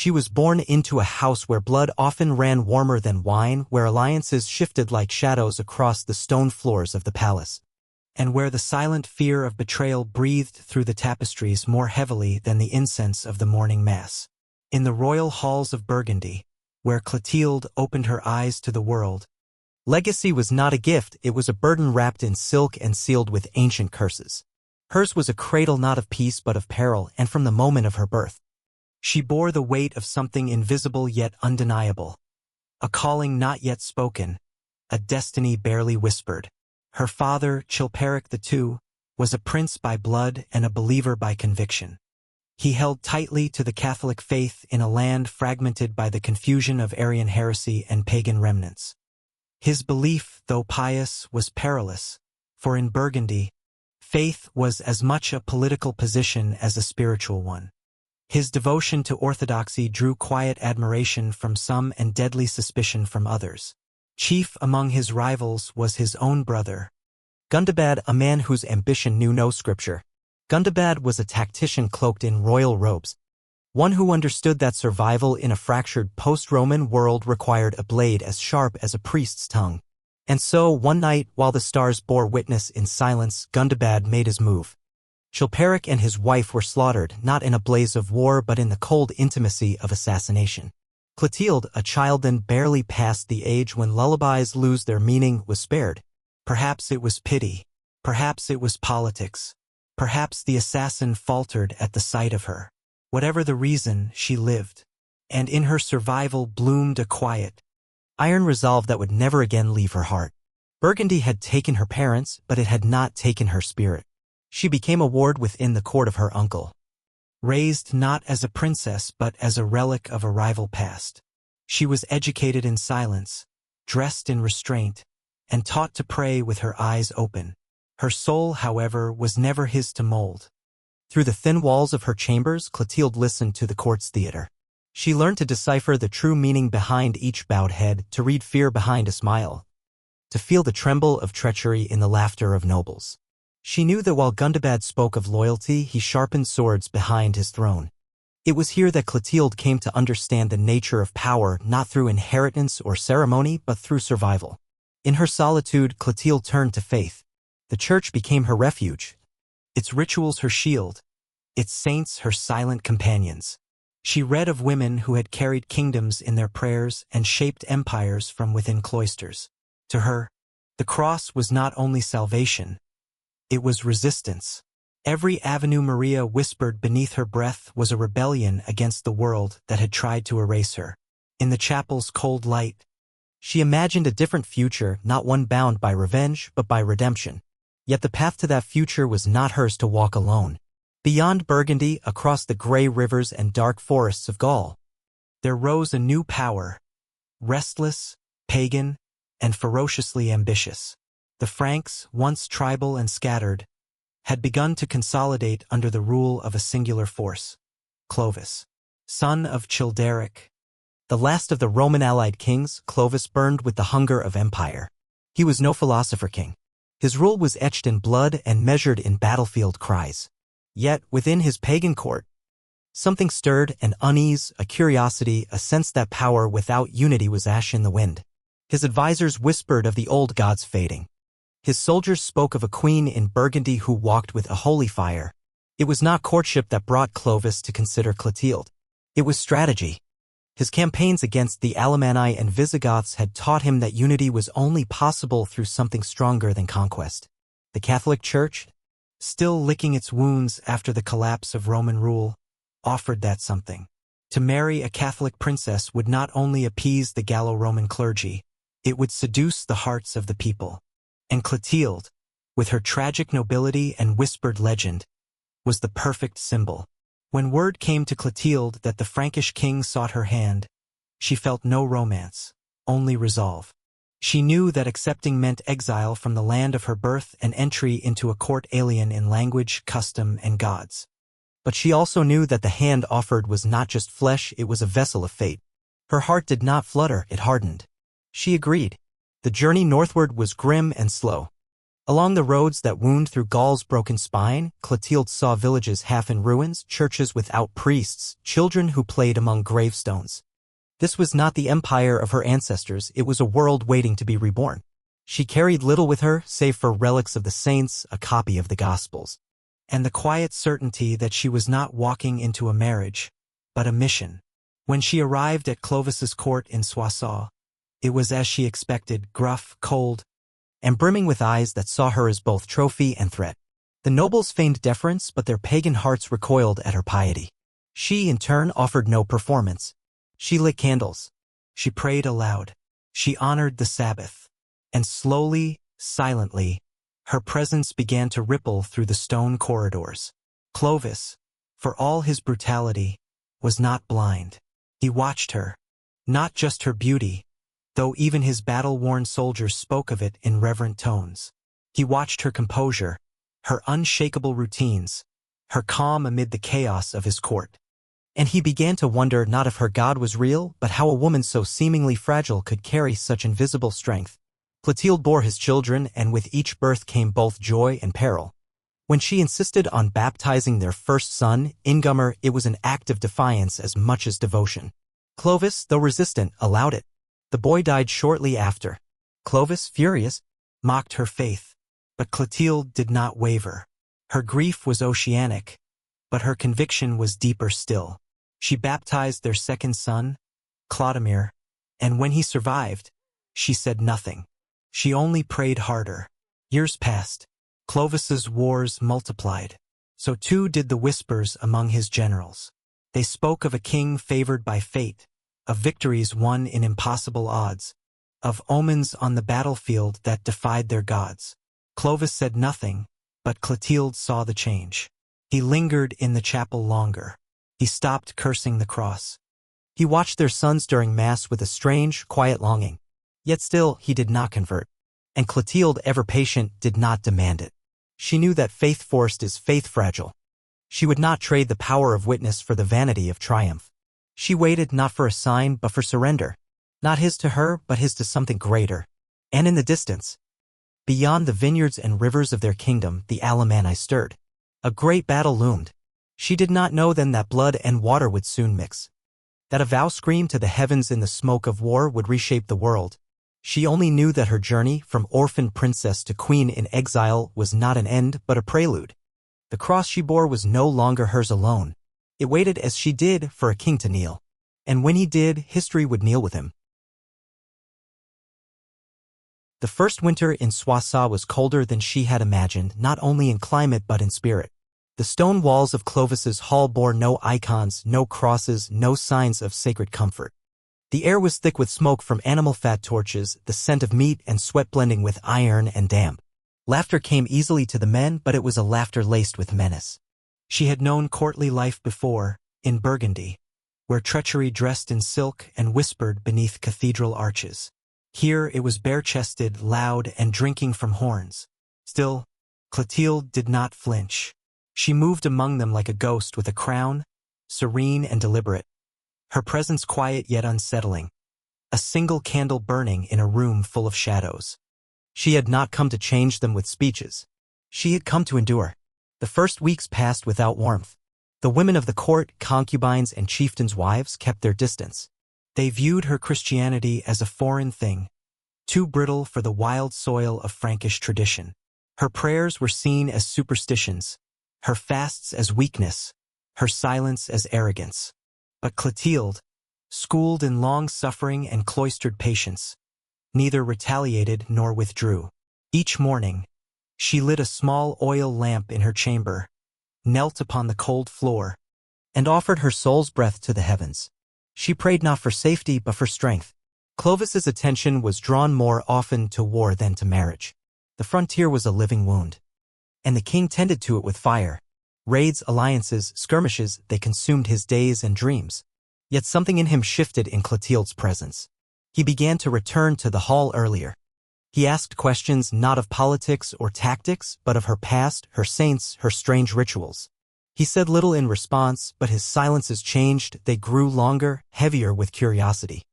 She was born into a house where blood often ran warmer than wine, where alliances shifted like shadows across the stone floors of the palace, and where the silent fear of betrayal breathed through the tapestries more heavily than the incense of the morning mass. In the royal halls of Burgundy, where Clotilde opened her eyes to the world, legacy was not a gift, it was a burden wrapped in silk and sealed with ancient curses. Hers was a cradle not of peace but of peril, and from the moment of her birth, she bore the weight of something invisible yet undeniable, a calling not yet spoken, a destiny barely whispered. Her father, Chilperic II, was a prince by blood and a believer by conviction. He held tightly to the Catholic faith in a land fragmented by the confusion of Arian heresy and pagan remnants. His belief, though pious, was perilous, for in Burgundy, faith was as much a political position as a spiritual one. His devotion to orthodoxy drew quiet admiration from some and deadly suspicion from others. Chief among his rivals was his own brother, Gundobad, a man whose ambition knew no scripture. Gundobad was a tactician cloaked in royal robes, one who understood that survival in a fractured post-Roman world required a blade as sharp as a priest's tongue. And so, one night, while the stars bore witness in silence, Gundobad made his move. Chilperic and his wife were slaughtered, not in a blaze of war but in the cold intimacy of assassination. Clotilde, a child then barely past the age when lullabies lose their meaning, was spared. Perhaps it was pity. Perhaps it was politics. Perhaps the assassin faltered at the sight of her. Whatever the reason, she lived. And in her survival bloomed a quiet, iron resolve that would never again leave her heart. Burgundy had taken her parents, but it had not taken her spirit. She became a ward within the court of her uncle, raised not as a princess but as a relic of a rival past. She was educated in silence, dressed in restraint, and taught to pray with her eyes open. Her soul, however, was never his to mold. Through the thin walls of her chambers, Clotilde listened to the court's theater. She learned to decipher the true meaning behind each bowed head, to read fear behind a smile, to feel the tremble of treachery in the laughter of nobles. She knew that while Gundobad spoke of loyalty, he sharpened swords behind his throne. It was here that Clotilde came to understand the nature of power, not through inheritance or ceremony, but through survival. In her solitude, Clotilde turned to faith. The church became her refuge, its rituals her shield, its saints her silent companions. She read of women who had carried kingdoms in their prayers and shaped empires from within cloisters. To her, the cross was not only salvation, it was resistance. Every Ave Maria whispered beneath her breath was a rebellion against the world that had tried to erase her. In the chapel's cold light, she imagined a different future, not one bound by revenge but by redemption. Yet the path to that future was not hers to walk alone. Beyond Burgundy, across the gray rivers and dark forests of Gaul, there rose a new power, restless, pagan, and ferociously ambitious. The Franks, once tribal and scattered, had begun to consolidate under the rule of a singular force. Clovis, son of Childeric, the last of the Roman allied kings, Clovis burned with the hunger of empire. He was no philosopher king. His rule was etched in blood and measured in battlefield cries. Yet, within his pagan court, something stirred, an unease, a curiosity, a sense that power without unity was ash in the wind. His advisors whispered of the old gods fading. His soldiers spoke of a queen in Burgundy who walked with a holy fire. It was not courtship that brought Clovis to consider Clotilde. It was strategy. His campaigns against the Alemanni and Visigoths had taught him that unity was only possible through something stronger than conquest. The Catholic Church, still licking its wounds after the collapse of Roman rule, offered that something. To marry a Catholic princess would not only appease the Gallo-Roman clergy, it would seduce the hearts of the people. And Clotilde, with her tragic nobility and whispered legend, was the perfect symbol. When word came to Clotilde that the Frankish king sought her hand, she felt no romance, only resolve. She knew that accepting meant exile from the land of her birth and entry into a court alien in language, custom, and gods. But she also knew that the hand offered was not just flesh, it was a vessel of fate. Her heart did not flutter, it hardened. She agreed. The journey northward was grim and slow. Along the roads that wound through Gaul's broken spine, Clotilde saw villages half in ruins, churches without priests, children who played among gravestones. This was not the empire of her ancestors, it was a world waiting to be reborn. She carried little with her, save for relics of the saints, a copy of the Gospels, and the quiet certainty that she was not walking into a marriage, but a mission. When she arrived at Clovis's court in Soissons, it was as she expected, gruff, cold, and brimming with eyes that saw her as both trophy and threat. The nobles feigned deference, but their pagan hearts recoiled at her piety. She, in turn, offered no performance. She lit candles. She prayed aloud. She honored the Sabbath. And slowly, silently, her presence began to ripple through the stone corridors. Clovis, for all his brutality, was not blind. He watched her, not just her beauty, though even his battle-worn soldiers spoke of it in reverent tones. He watched her composure, her unshakable routines, her calm amid the chaos of his court. And he began to wonder not if her God was real, but how a woman so seemingly fragile could carry such invisible strength. Clotilde bore his children, and with each birth came both joy and peril. When she insisted on baptizing their first son, Ingomer, it was an act of defiance as much as devotion. Clovis, though resistant, allowed it. The boy died shortly after. Clovis, furious, mocked her faith. But Clotilde did not waver. Her grief was oceanic, but her conviction was deeper still. She baptized their second son, Clodomir, and when he survived, she said nothing. She only prayed harder. Years passed. Clovis's wars multiplied. So too did the whispers among his generals. They spoke of a king favored by fate, of victories won in impossible odds, of omens on the battlefield that defied their gods. Clovis said nothing, but Clotilde saw the change. He lingered in the chapel longer. He stopped cursing the cross. He watched their sons during Mass with a strange, quiet longing. Yet still, he did not convert. And Clotilde, ever patient, did not demand it. She knew that faith forced is faith fragile. She would not trade the power of witness for the vanity of triumph. She waited not for a sign, but for surrender. Not his to her, but his to something greater. And in the distance, beyond the vineyards and rivers of their kingdom, the Alemanni stirred. A great battle loomed. She did not know then that blood and water would soon mix. That a vow screamed to the heavens in the smoke of war would reshape the world. She only knew that her journey, from orphan princess to queen in exile, was not an end, but a prelude. The cross she bore was no longer hers alone. It waited as she did for a king to kneel. And when he did, history would kneel with him. The first winter in Soissons was colder than she had imagined, not only in climate but in spirit. The stone walls of Clovis's hall bore no icons, no crosses, no signs of sacred comfort. The air was thick with smoke from animal fat torches, the scent of meat and sweat blending with iron and damp. Laughter came easily to the men, but it was a laughter laced with menace. She had known courtly life before, in Burgundy, where treachery dressed in silk and whispered beneath cathedral arches. Here it was bare-chested, loud, and drinking from horns. Still, Clotilde did not flinch. She moved among them like a ghost with a crown, serene and deliberate. Her presence quiet yet unsettling. A single candle burning in a room full of shadows. She had not come to change them with speeches. She had come to endure. The first weeks passed without warmth. The women of the court, concubines and chieftains' wives, kept their distance. They viewed her Christianity as a foreign thing, too brittle for the wild soil of Frankish tradition. Her prayers were seen as superstitions, her fasts as weakness, her silence as arrogance. But Clotilde, schooled in long suffering and cloistered patience, neither retaliated nor withdrew. Each morning, she lit a small oil lamp in her chamber, knelt upon the cold floor, and offered her soul's breath to the heavens. She prayed not for safety but for strength. Clovis's attention was drawn more often to war than to marriage. The frontier was a living wound, and the king tended to it with fire. Raids, alliances, skirmishes, they consumed his days and dreams. Yet something in him shifted in Clotilde's presence. He began to return to the hall earlier. He asked questions not of politics or tactics, but of her past, her saints, her strange rituals. He said little in response, but his silences changed. They grew longer, heavier with curiosity.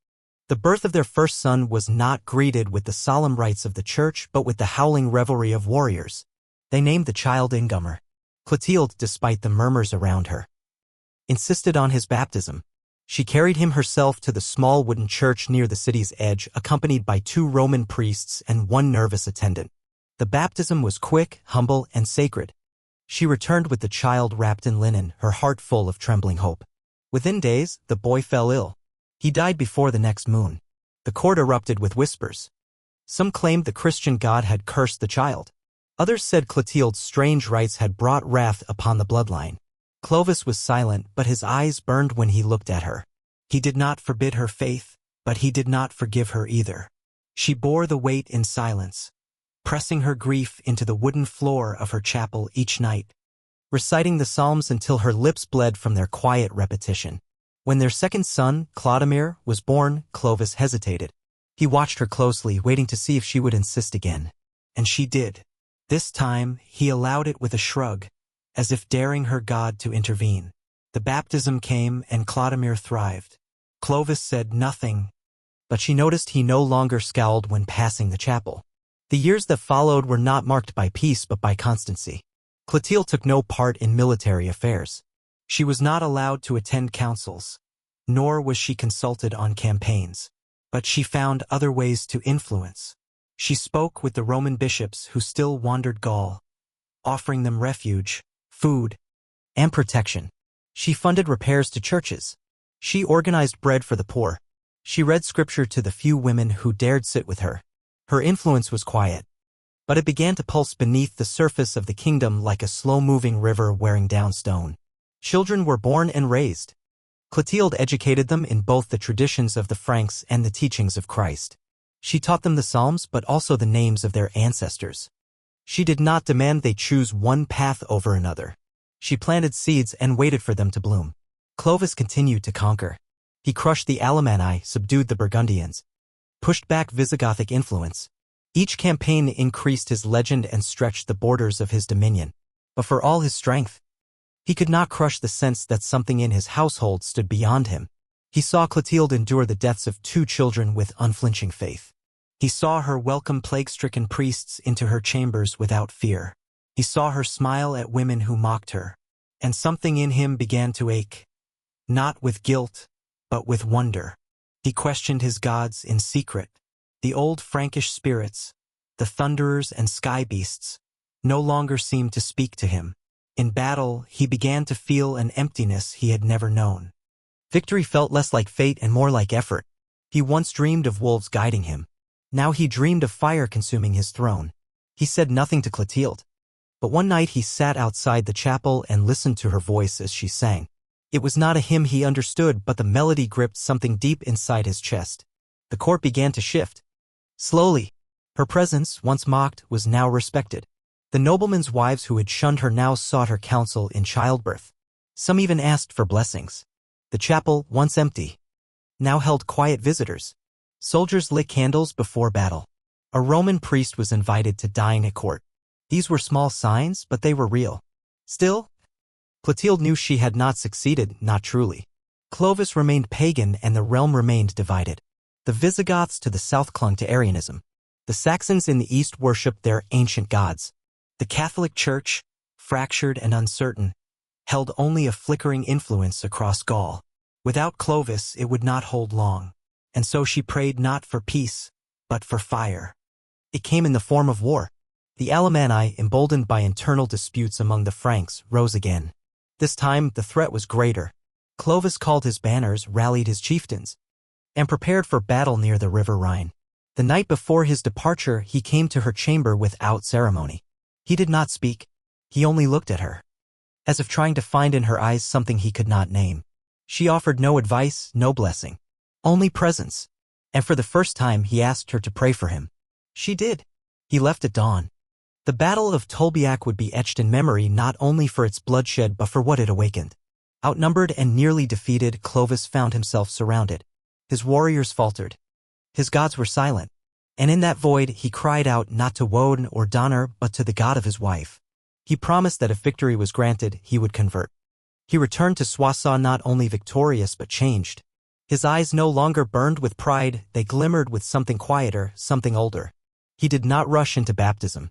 The birth of their first son was not greeted with the solemn rites of the church but with the howling revelry of warriors. They named the child Ingomar. Clotilde, despite the murmurs around her, insisted on his baptism. She carried him herself to the small wooden church near the city's edge, accompanied by 2 Roman priests and 1 nervous attendant. The baptism was quick, humble, and sacred. She returned with the child wrapped in linen, her heart full of trembling hope. Within days, the boy fell ill. He died before the next moon. The court erupted with whispers. Some claimed the Christian god had cursed the child. Others said Clotilde's strange rites had brought wrath upon the bloodline. Clovis was silent, but his eyes burned when he looked at her. He did not forbid her faith, but he did not forgive her either. She bore the weight in silence, pressing her grief into the wooden floor of her chapel each night, reciting the psalms until her lips bled from their quiet repetition. When their second son, Clotilde, was born, Clovis hesitated. He watched her closely, waiting to see if she would insist again. And she did. This time, he allowed it with a shrug, as if daring her God to intervene. The baptism came, and Clotilde thrived. Clovis said nothing, but she noticed he no longer scowled when passing the chapel. The years that followed were not marked by peace but by constancy. Clotilde took no part in military affairs. She was not allowed to attend councils, nor was she consulted on campaigns. But she found other ways to influence. She spoke with the Roman bishops who still wandered Gaul, offering them refuge, food, and protection. She funded repairs to churches. She organized bread for the poor. She read scripture to the few women who dared sit with her. Her influence was quiet, but it began to pulse beneath the surface of the kingdom like a slow-moving river wearing down stone. Children were born and raised. Clotilde educated them in both the traditions of the Franks and the teachings of Christ. She taught them the Psalms but also the names of their ancestors. She did not demand they choose one path over another. She planted seeds and waited for them to bloom. Clovis continued to conquer. He crushed the Alemanni, subdued the Burgundians, pushed back Visigothic influence. Each campaign increased his legend and stretched the borders of his dominion. But for all his strength, he could not crush the sense that something in his household stood beyond him. He saw Clotilde endure the deaths of 2 children with unflinching faith. He saw her welcome plague-stricken priests into her chambers without fear. He saw her smile at women who mocked her. And something in him began to ache, not with guilt, but with wonder. He questioned his gods in secret. The old Frankish spirits, the thunderers and sky beasts, no longer seemed to speak to him. In battle, he began to feel an emptiness he had never known. Victory felt less like fate and more like effort. He once dreamed of wolves guiding him. Now he dreamed of fire consuming his throne. He said nothing to Clotilde, but one night he sat outside the chapel and listened to her voice as she sang. It was not a hymn he understood, but the melody gripped something deep inside his chest. The court began to shift. Slowly, her presence, once mocked, was now respected. The noblemen's wives who had shunned her now sought her counsel in childbirth. Some even asked for blessings. The chapel, once empty, now held quiet visitors. Soldiers lit candles before battle. A Roman priest was invited to dine at court. These were small signs, but they were real. Still, Clotilde knew she had not succeeded, not truly. Clovis remained pagan and the realm remained divided. The Visigoths to the south clung to Arianism. The Saxons in the east worshipped their ancient gods. The Catholic Church, fractured and uncertain, held only a flickering influence across Gaul. Without Clovis, it would not hold long. And so she prayed not for peace, but for fire. It came in the form of war. The Alemanni, emboldened by internal disputes among the Franks, rose again. This time, the threat was greater. Clovis called his banners, rallied his chieftains, and prepared for battle near the river Rhine. The night before his departure, he came to her chamber without ceremony. He did not speak. He only looked at her, as if trying to find in her eyes something he could not name. She offered no advice, no blessing, only presence. And for the first time, he asked her to pray for him. She did. He left at dawn. The Battle of Tolbiac would be etched in memory not only for its bloodshed but for what it awakened. Outnumbered and nearly defeated, Clovis found himself surrounded. His warriors faltered. His gods were silent. And in that void, he cried out not to Woden or Donner but to the god of his wife. He promised that if victory was granted, he would convert. He returned to Soissons not only victorious but changed. His eyes no longer burned with pride, they glimmered with something quieter, something older. He did not rush into baptism.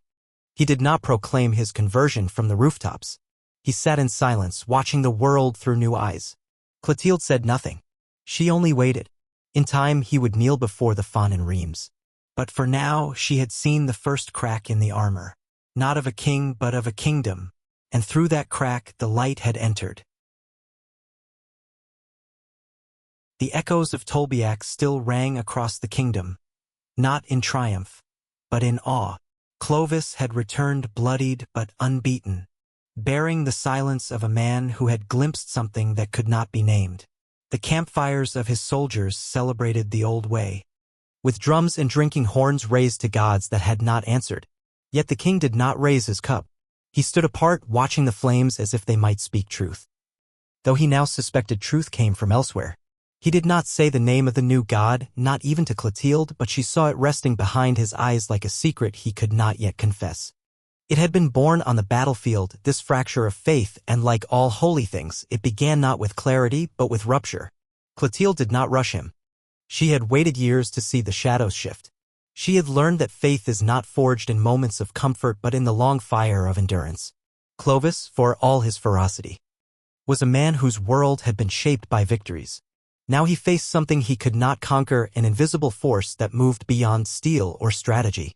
He did not proclaim his conversion from the rooftops. He sat in silence, watching the world through new eyes. Clotilde said nothing. She only waited. In time he would kneel before the font in Reims. But for now she had seen the first crack in the armor. Not of a king but of a kingdom. And through that crack the light had entered. The echoes of Tolbiac still rang across the kingdom. Not in triumph, but in awe. Clovis had returned bloodied but unbeaten, bearing the silence of a man who had glimpsed something that could not be named. The campfires of his soldiers celebrated the old way, with drums and drinking horns raised to gods that had not answered. Yet the king did not raise his cup. He stood apart, watching the flames as if they might speak truth. Though he now suspected truth came from elsewhere. He did not say the name of the new god, not even to Clotilde, but she saw it resting behind his eyes like a secret he could not yet confess. It had been born on the battlefield, this fracture of faith, and like all holy things, it began not with clarity, but with rupture. Clotilde did not rush him. She had waited years to see the shadows shift. She had learned that faith is not forged in moments of comfort but in the long fire of endurance. Clovis, for all his ferocity, was a man whose world had been shaped by victories. Now he faced something he could not conquer, an invisible force that moved beyond steel or strategy.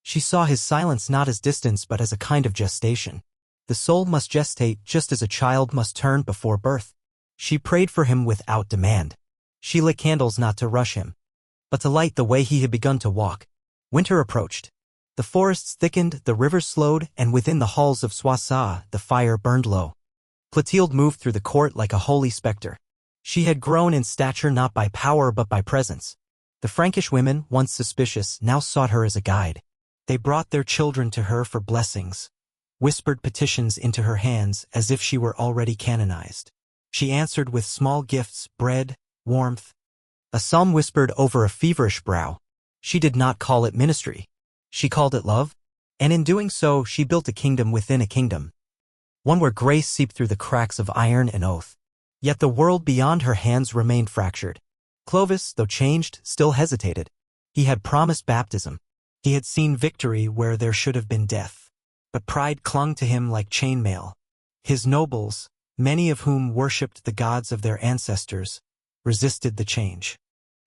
She saw his silence not as distance but as a kind of gestation. The soul must gestate just as a child must turn before birth. She prayed for him without demand. She lit candles not to rush him, but to light the way he had begun to walk. Winter approached. The forests thickened, the rivers slowed, and within the halls of Soissons the fire burned low. Clotilde moved through the court like a holy spectre. She had grown in stature not by power but by presence. The Frankish women, once suspicious, now sought her as a guide. They brought their children to her for blessings, whispered petitions into her hands as if she were already canonized. She answered with small gifts, bread, warmth. A psalm whispered over a feverish brow. She did not call it ministry. She called it love. And in doing so, she built a kingdom within a kingdom. One where grace seeped through the cracks of iron and oath. Yet the world beyond her hands remained fractured. Clovis, though changed, still hesitated. He had promised baptism. He had seen victory where there should have been death. But pride clung to him like chainmail. His nobles, many of whom worshipped the gods of their ancestors, resisted the change.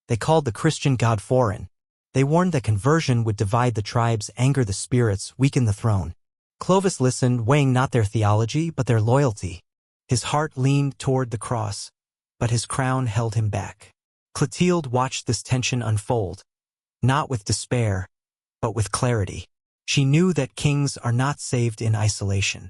They called the Christian God foreign. They warned that conversion would divide the tribes, anger the spirits, weaken the throne. Clovis listened, weighing not their theology but their loyalty. His heart leaned toward the cross, but his crown held him back. Clotilde watched this tension unfold, not with despair, but with clarity. She knew that kings are not saved in isolation.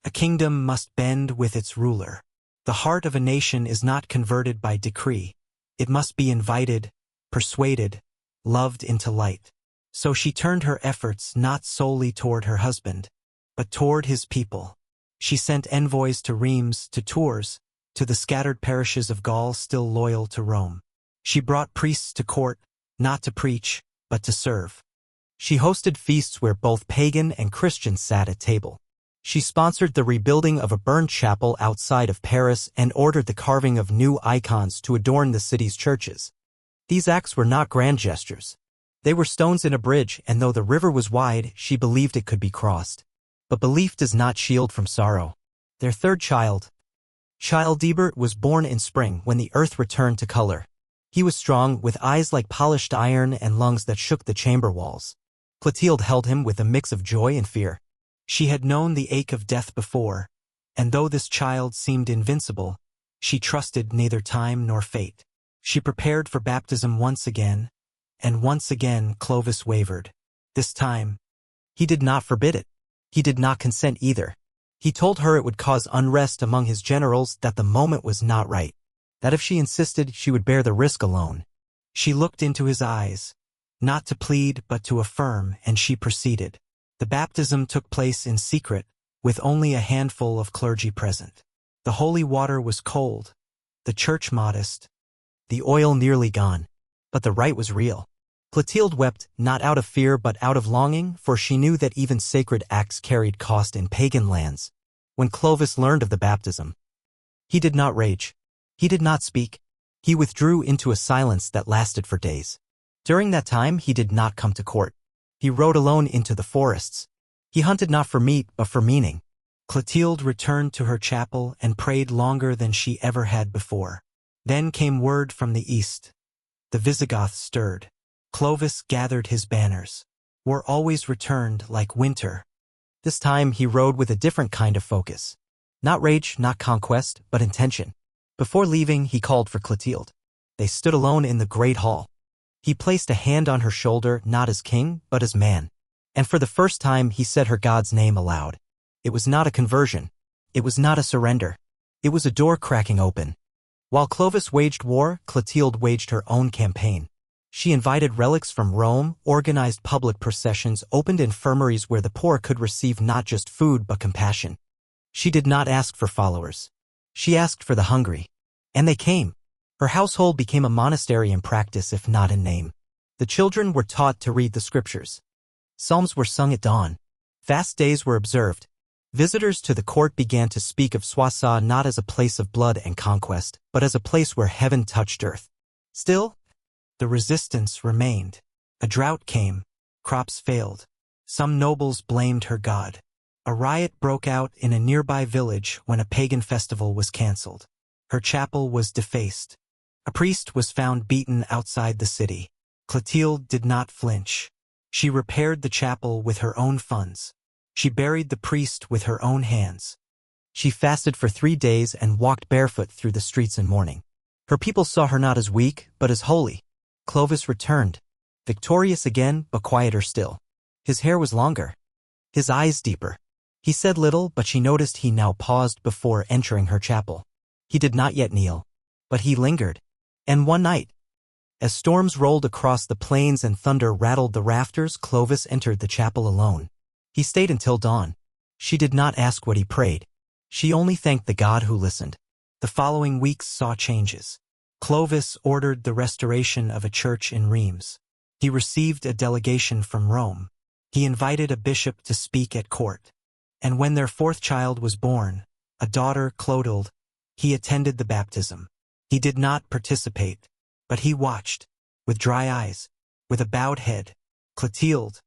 A kingdom must bend with its ruler. The heart of a nation is not converted by decree. It must be invited, persuaded, loved into light. So she turned her efforts not solely toward her husband, but toward his people. She sent envoys to Reims, to Tours, to the scattered parishes of Gaul still loyal to Rome. She brought priests to court, not to preach, but to serve. She hosted feasts where both pagan and Christian sat at table. She sponsored the rebuilding of a burned chapel outside of Paris and ordered the carving of new icons to adorn the city's churches. These acts were not grand gestures. They were stones in a bridge, and though the river was wide, she believed it could be crossed. But belief does not shield from sorrow. Their third child, Childebert, was born in spring when the earth returned to color. He was strong, with eyes like polished iron and lungs that shook the chamber walls. Clotilde held him with a mix of joy and fear. She had known the ache of death before, and though this child seemed invincible, she trusted neither time nor fate. She prepared for baptism once again, and once again Clovis wavered. This time, he did not forbid it. He did not consent either. He told her it would cause unrest among his generals, that the moment was not right, that if she insisted, she would bear the risk alone. She looked into his eyes, not to plead but to affirm, and she proceeded. The baptism took place in secret, with only a handful of clergy present. The holy water was cold, the church modest, the oil nearly gone, but the rite was real. Clotilde wept, not out of fear but out of longing, for she knew that even sacred acts carried cost in pagan lands. When Clovis learned of the baptism, he did not rage. He did not speak. He withdrew into a silence that lasted for days. During that time he did not come to court. He rode alone into the forests. He hunted not for meat but for meaning. Clotilde returned to her chapel and prayed longer than she ever had before. Then came word from the east. The Visigoths stirred. Clovis gathered his banners. War always returned like winter. This time he rode with a different kind of focus. Not rage, not conquest, but intention. Before leaving, he called for Clotilde. They stood alone in the great hall. He placed a hand on her shoulder, not as king, but as man. And for the first time he said her God's name aloud. It was not a conversion. It was not a surrender. It was a door cracking open. While Clovis waged war, Clotilde waged her own campaign. She invited relics from Rome, organized public processions, opened infirmaries where the poor could receive not just food but compassion. She did not ask for followers. She asked for the hungry. And they came. Her household became a monastery in practice if not in name. The children were taught to read the scriptures. Psalms were sung at dawn. Fast days were observed. Visitors to the court began to speak of Soissons not as a place of blood and conquest, but as a place where heaven touched earth. Still, the resistance remained. A drought came. Crops failed. Some nobles blamed her god. A riot broke out in a nearby village when a pagan festival was cancelled. Her chapel was defaced. A priest was found beaten outside the city. Clotilde did not flinch. She repaired the chapel with her own funds. She buried the priest with her own hands. She fasted for 3 days and walked barefoot through the streets in mourning. Her people saw her not as weak, but as holy. Clovis returned, victorious again, but quieter still. His hair was longer. His eyes deeper. He said little, but she noticed he now paused before entering her chapel. He did not yet kneel, but he lingered. And one night, as storms rolled across the plains and thunder rattled the rafters, Clovis entered the chapel alone. He stayed until dawn. She did not ask what he prayed. She only thanked the God who listened. The following weeks saw changes. Clovis ordered the restoration of a church in Reims. He received a delegation from Rome. He invited a bishop to speak at court. And when their 4th child was born, a daughter, Clotilde, he attended the baptism. He did not participate, but he watched, with dry eyes, with a bowed head. Clotilde,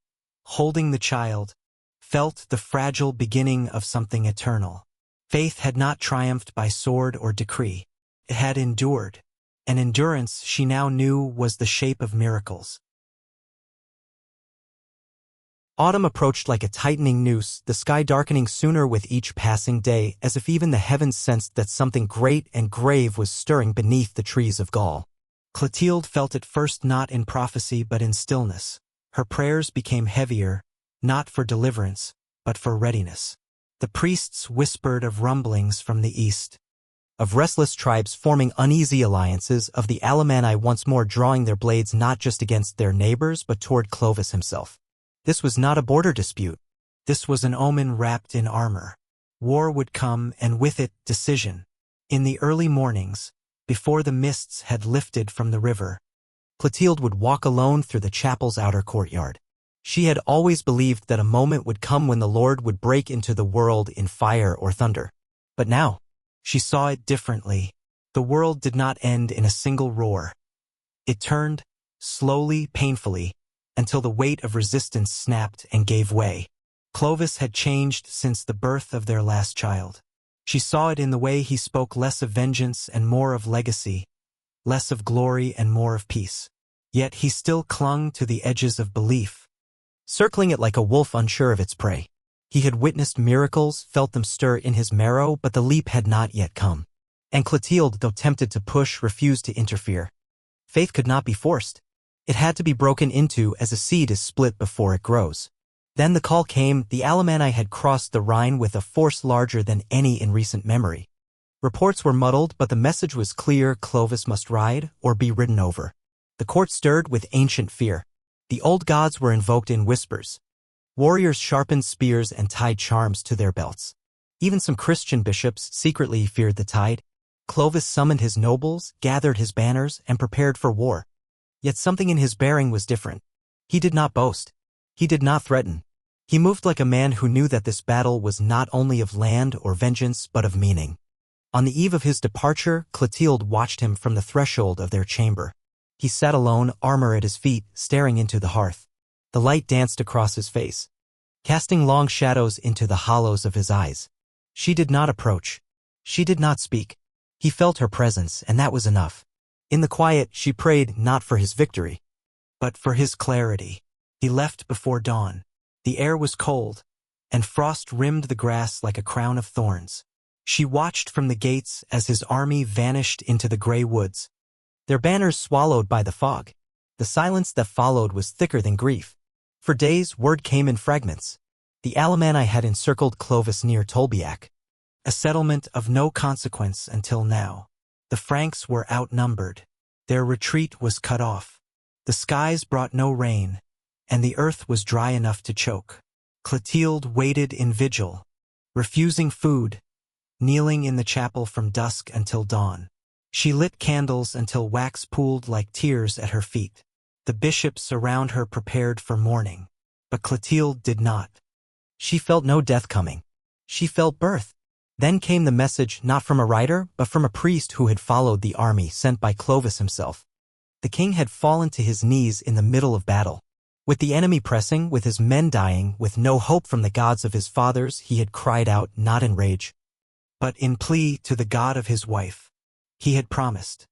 holding the child, felt the fragile beginning of something eternal. Faith had not triumphed by sword or decree. It had endured. An endurance she now knew was the shape of miracles. Autumn approached like a tightening noose, the sky darkening sooner with each passing day, as if even the heavens sensed that something great and grave was stirring beneath the trees of Gaul. Clotilde felt it first not in prophecy but in stillness. Her prayers became heavier, not for deliverance, but for readiness. The priests whispered of rumblings from the east, of restless tribes forming uneasy alliances, of the Alemanni once more drawing their blades not just against their neighbors but toward Clovis himself. This was not a border dispute. This was an omen wrapped in armor. War would come, and with it, decision. In the early mornings, before the mists had lifted from the river, Clotilde would walk alone through the chapel's outer courtyard. She had always believed that a moment would come when the Lord would break into the world in fire or thunder. But now, she saw it differently. The world did not end in a single roar. It turned, slowly, painfully, until the weight of resistance snapped and gave way. Clovis had changed since the birth of their last child. She saw it in the way he spoke less of vengeance and more of legacy, less of glory and more of peace. Yet he still clung to the edges of belief, circling it like a wolf unsure of its prey. He had witnessed miracles, felt them stir in his marrow, but the leap had not yet come. And Clotilde, though tempted to push, refused to interfere. Faith could not be forced. It had to be broken into as a seed is split before it grows. Then the call came. The Alemanni had crossed the Rhine with a force larger than any in recent memory. Reports were muddled, but the message was clear: Clovis must ride or be ridden over. The court stirred with ancient fear. The old gods were invoked in whispers. Warriors sharpened spears and tied charms to their belts. Even some Christian bishops secretly feared the tide. Clovis summoned his nobles, gathered his banners, and prepared for war. Yet something in his bearing was different. He did not boast. He did not threaten. He moved like a man who knew that this battle was not only of land or vengeance but of meaning. On the eve of his departure, Clotilde watched him from the threshold of their chamber. He sat alone, armor at his feet, staring into the hearth. The light danced across his face, casting long shadows into the hollows of his eyes. She did not approach. She did not speak. He felt her presence, and that was enough. In the quiet, she prayed not for his victory, but for his clarity. He left before dawn. The air was cold, and frost rimmed the grass like a crown of thorns. She watched from the gates as his army vanished into the gray woods, their banners swallowed by the fog. The silence that followed was thicker than grief. For days, word came in fragments. The Alemanni had encircled Clovis near Tolbiac, a settlement of no consequence until now. The Franks were outnumbered. Their retreat was cut off. The skies brought no rain, and the earth was dry enough to choke. Clotilde waited in vigil, refusing food, kneeling in the chapel from dusk until dawn. She lit candles until wax pooled like tears at her feet. The bishops around her prepared for mourning, but Clotilde did not. She felt no death coming. She felt birth. Then came the message not from a writer, but from a priest who had followed the army sent by Clovis himself. The king had fallen to his knees in the middle of battle. With the enemy pressing, with his men dying, with no hope from the gods of his fathers, he had cried out not in rage, but in plea to the God of his wife. He had promised,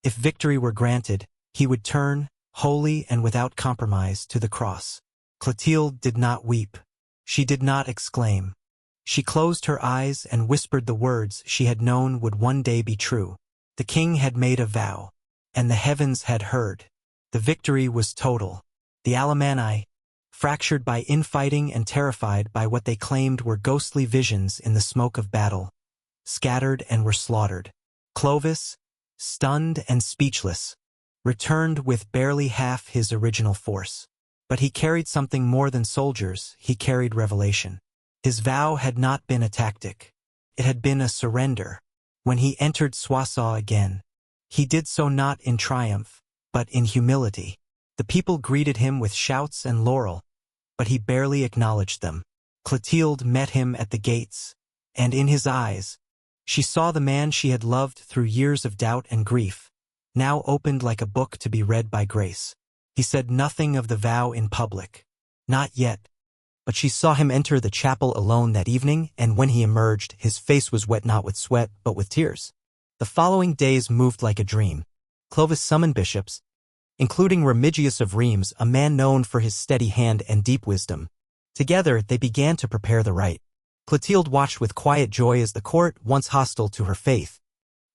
if victory were granted, he would turn, wholly and without compromise, to the cross. Clotilde did not weep. She did not exclaim. She closed her eyes and whispered the words she had known would one day be true. The king had made a vow, and the heavens had heard. The victory was total. The Alemanni, fractured by infighting and terrified by what they claimed were ghostly visions in the smoke of battle, scattered and were slaughtered. Clovis, stunned and speechless, returned with barely half his original force. But he carried something more than soldiers. He carried revelation. His vow had not been a tactic. It had been a surrender. When he entered Soissons again, he did so not in triumph, but in humility. The people greeted him with shouts and laurel, but he barely acknowledged them. Clotilde met him at the gates, and in his eyes, she saw the man she had loved through years of doubt and grief, now opened like a book to be read by grace. He said nothing of the vow in public. Not yet. But she saw him enter the chapel alone that evening, and when he emerged, his face was wet not with sweat, but with tears. The following days moved like a dream. Clovis summoned bishops, including Remigius of Reims, a man known for his steady hand and deep wisdom. Together, they began to prepare the rite. Clotilde watched with quiet joy as the court, once hostile to her faith,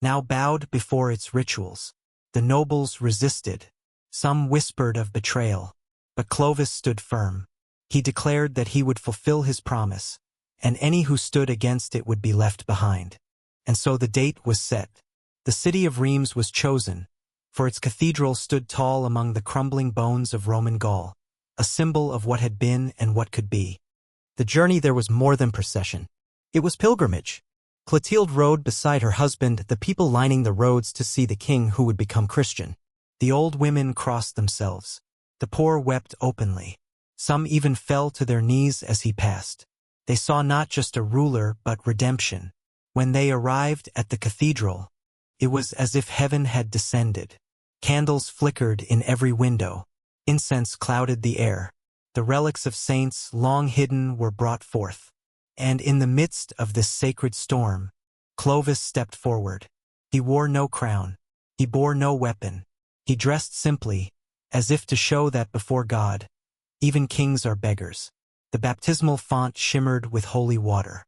now bowed before its rituals. The nobles resisted. Some whispered of betrayal, but Clovis stood firm. He declared that he would fulfill his promise, and any who stood against it would be left behind. And so the date was set. The city of Reims was chosen, for its cathedral stood tall among the crumbling bones of Roman Gaul, a symbol of what had been and what could be. The journey there was more than procession. It was pilgrimage. Clotilde rode beside her husband, the people lining the roads to see the king who would become Christian. The old women crossed themselves. The poor wept openly. Some even fell to their knees as he passed. They saw not just a ruler but redemption. When they arrived at the cathedral, it was as if heaven had descended. Candles flickered in every window. Incense clouded the air. The relics of saints long hidden were brought forth. And in the midst of this sacred storm, Clovis stepped forward. He wore no crown. He bore no weapon. He dressed simply, as if to show that before God, even kings are beggars. The baptismal font shimmered with holy water.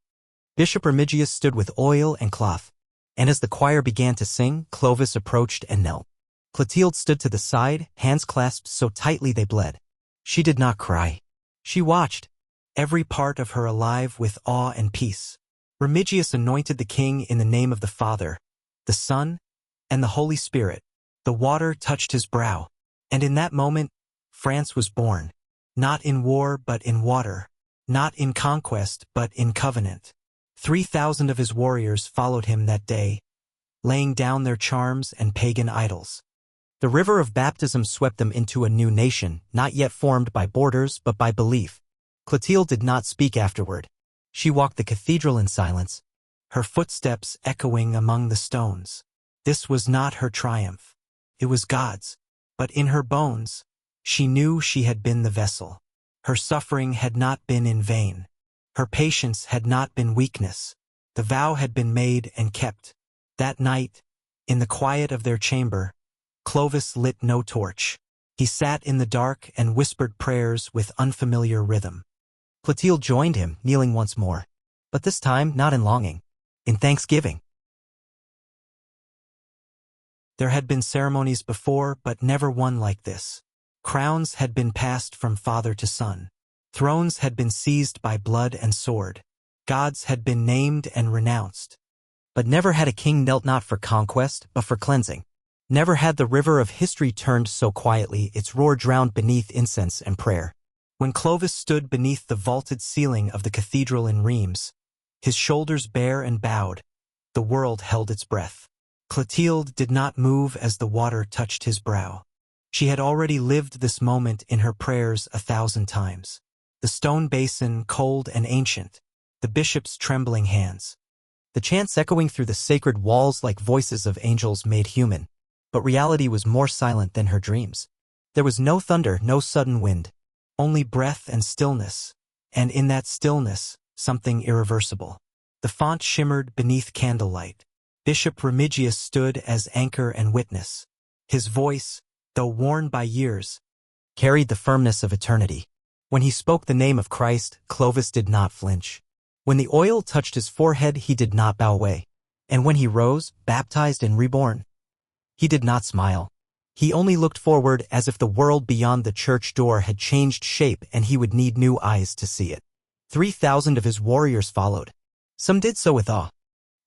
Bishop Remigius stood with oil and cloth, and as the choir began to sing, Clovis approached and knelt. Clotilde stood to the side, hands clasped so tightly they bled. She did not cry. She watched, every part of her alive with awe and peace. Remigius anointed the king in the name of the Father, the Son, and the Holy Spirit. The water touched his brow, and in that moment, France was born. Not in war but in water, not in conquest but in covenant. 3,000 of his warriors followed him that day, laying down their charms and pagan idols. The river of baptism swept them into a new nation, not yet formed by borders but by belief. Clotilde did not speak afterward. She walked the cathedral in silence, her footsteps echoing among the stones. This was not her triumph. It was God's. But in her bones, she knew she had been the vessel. Her suffering had not been in vain. Her patience had not been weakness. The vow had been made and kept. That night, in the quiet of their chamber, Clovis lit no torch. He sat in the dark and whispered prayers with unfamiliar rhythm. Clotilde joined him, kneeling once more. But this time not in longing, in thanksgiving. There had been ceremonies before, but never one like this. Crowns had been passed from father to son. Thrones had been seized by blood and sword. Gods had been named and renounced. But never had a king knelt not for conquest, but for cleansing. Never had the river of history turned so quietly, its roar drowned beneath incense and prayer. When Clovis stood beneath the vaulted ceiling of the cathedral in Reims, his shoulders bare and bowed, the world held its breath. Clotilde did not move as the water touched his brow. She had already lived this moment in her prayers 1,000 times. The stone basin, cold and ancient, the bishop's trembling hands. The chants echoing through the sacred walls like voices of angels made human. But reality was more silent than her dreams. There was no thunder, no sudden wind. Only breath and stillness. And in that stillness, something irreversible. The font shimmered beneath candlelight. Bishop Remigius stood as anchor and witness. His voice, though worn by years, carried the firmness of eternity. When he spoke the name of Christ, Clovis did not flinch. When the oil touched his forehead, he did not bow away. And when he rose, baptized and reborn, he did not smile. He only looked forward as if the world beyond the church door had changed shape and he would need new eyes to see it. 3,000 of his warriors followed. Some did so with awe,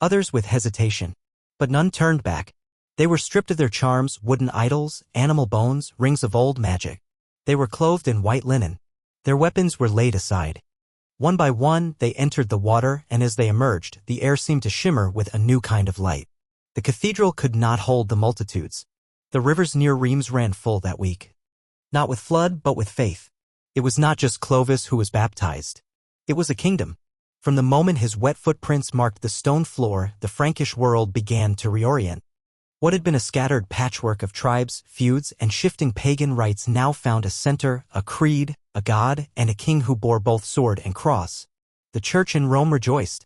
others with hesitation, but none turned back. They were stripped of their charms, wooden idols, animal bones, rings of old magic. They were clothed in white linen. Their weapons were laid aside. One by one, they entered the water, and as they emerged, the air seemed to shimmer with a new kind of light. The cathedral could not hold the multitudes. The rivers near Reims ran full that week. Not with flood, but with faith. It was not just Clovis who was baptized. It was a kingdom. From the moment his wet footprints marked the stone floor, the Frankish world began to reorient. What had been a scattered patchwork of tribes, feuds, and shifting pagan rites now found a center, a creed, a god, and a king who bore both sword and cross. The church in Rome rejoiced.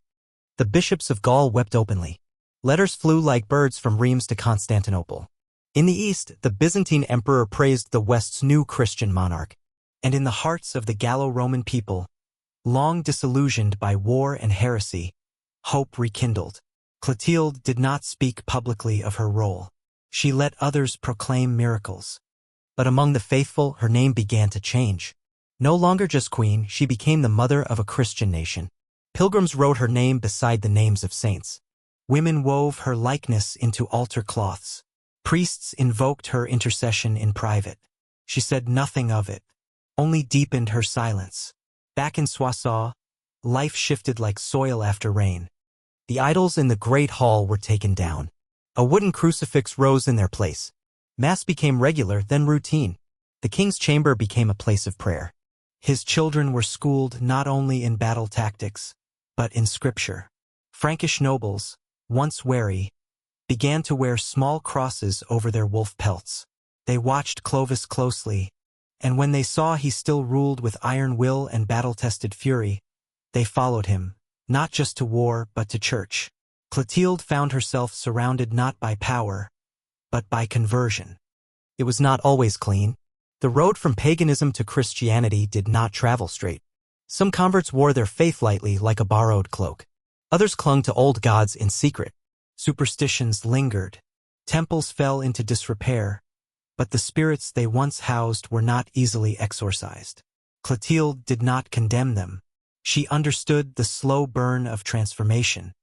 The bishops of Gaul wept openly. Letters flew like birds from Reims to Constantinople. In the east, the Byzantine emperor praised the West's new Christian monarch. And in the hearts of the Gallo-Roman people, long disillusioned by war and heresy, hope rekindled. Clotilde did not speak publicly of her role. She let others proclaim miracles. But among the faithful, her name began to change. No longer just queen, she became the mother of a Christian nation. Pilgrims wrote her name beside the names of saints. Women wove her likeness into altar cloths. Priests invoked her intercession in private. She said nothing of it, only deepened her silence. Back in Soissons, life shifted like soil after rain. The idols in the great hall were taken down. A wooden crucifix rose in their place. Mass became regular, then routine. The king's chamber became a place of prayer. His children were schooled not only in battle tactics, but in scripture. Frankish nobles, once wary, began to wear small crosses over their wolf pelts. They watched Clovis closely, and when they saw he still ruled with iron will and battle-tested fury, they followed him, not just to war but to church. Clotilde found herself surrounded not by power, but by conversion. It was not always clean. The road from paganism to Christianity did not travel straight. Some converts wore their faith lightly like a borrowed cloak. Others clung to old gods in secret. Superstitions lingered. Temples fell into disrepair, but the spirits they once housed were not easily exorcised. Clotilde did not condemn them. She understood the slow burn of transformation.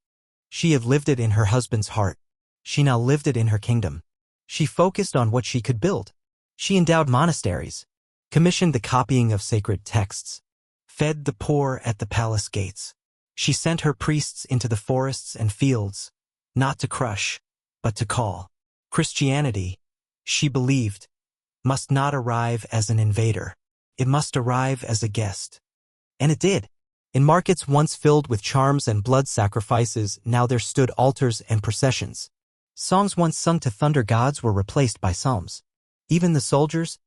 She had lived it in her husband's heart. She now lived it in her kingdom. She focused on what she could build. She endowed monasteries, commissioned the copying of sacred texts, fed the poor at the palace gates. She sent her priests into the forests and fields, not to crush, but to call. Christianity, she believed, must not arrive as an invader. It must arrive as a guest. And it did. In markets once filled with charms and blood sacrifices, now there stood altars and processions. Songs once sung to thunder gods were replaced by psalms. Even the soldiers,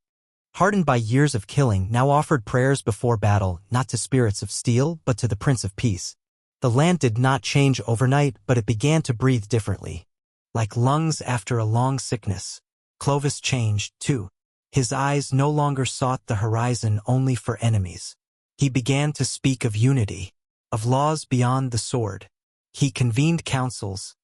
hardened by years of killing, now offered prayers before battle, not to spirits of steel, but to the Prince of Peace. The land did not change overnight, but it began to breathe differently. Like lungs after a long sickness, Clovis changed, too. His eyes no longer sought the horizon only for enemies. He began to speak of unity, of laws beyond the sword. He convened councils,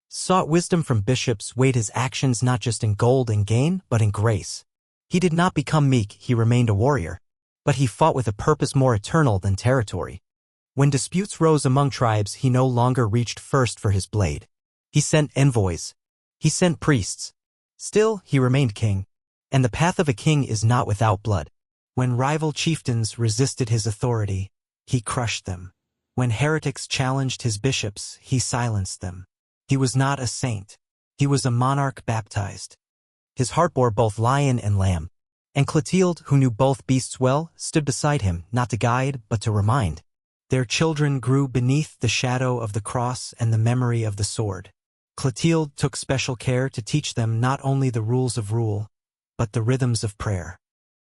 sought wisdom from bishops, weighed his actions not just in gold and gain, but in grace. He did not become meek, he remained a warrior. But he fought with a purpose more eternal than territory. When disputes rose among tribes, he no longer reached first for his blade. He sent envoys. He sent priests. Still, he remained king. And the path of a king is not without blood. When rival chieftains resisted his authority, he crushed them. When heretics challenged his bishops, he silenced them. He was not a saint. He was a monarch baptized. His heart bore both lion and lamb. And Clotilde, who knew both beasts well, stood beside him, not to guide, but to remind. Their children grew beneath the shadow of the cross and the memory of the sword. Clotilde took special care to teach them not only the rules of rule, but the rhythms of prayer.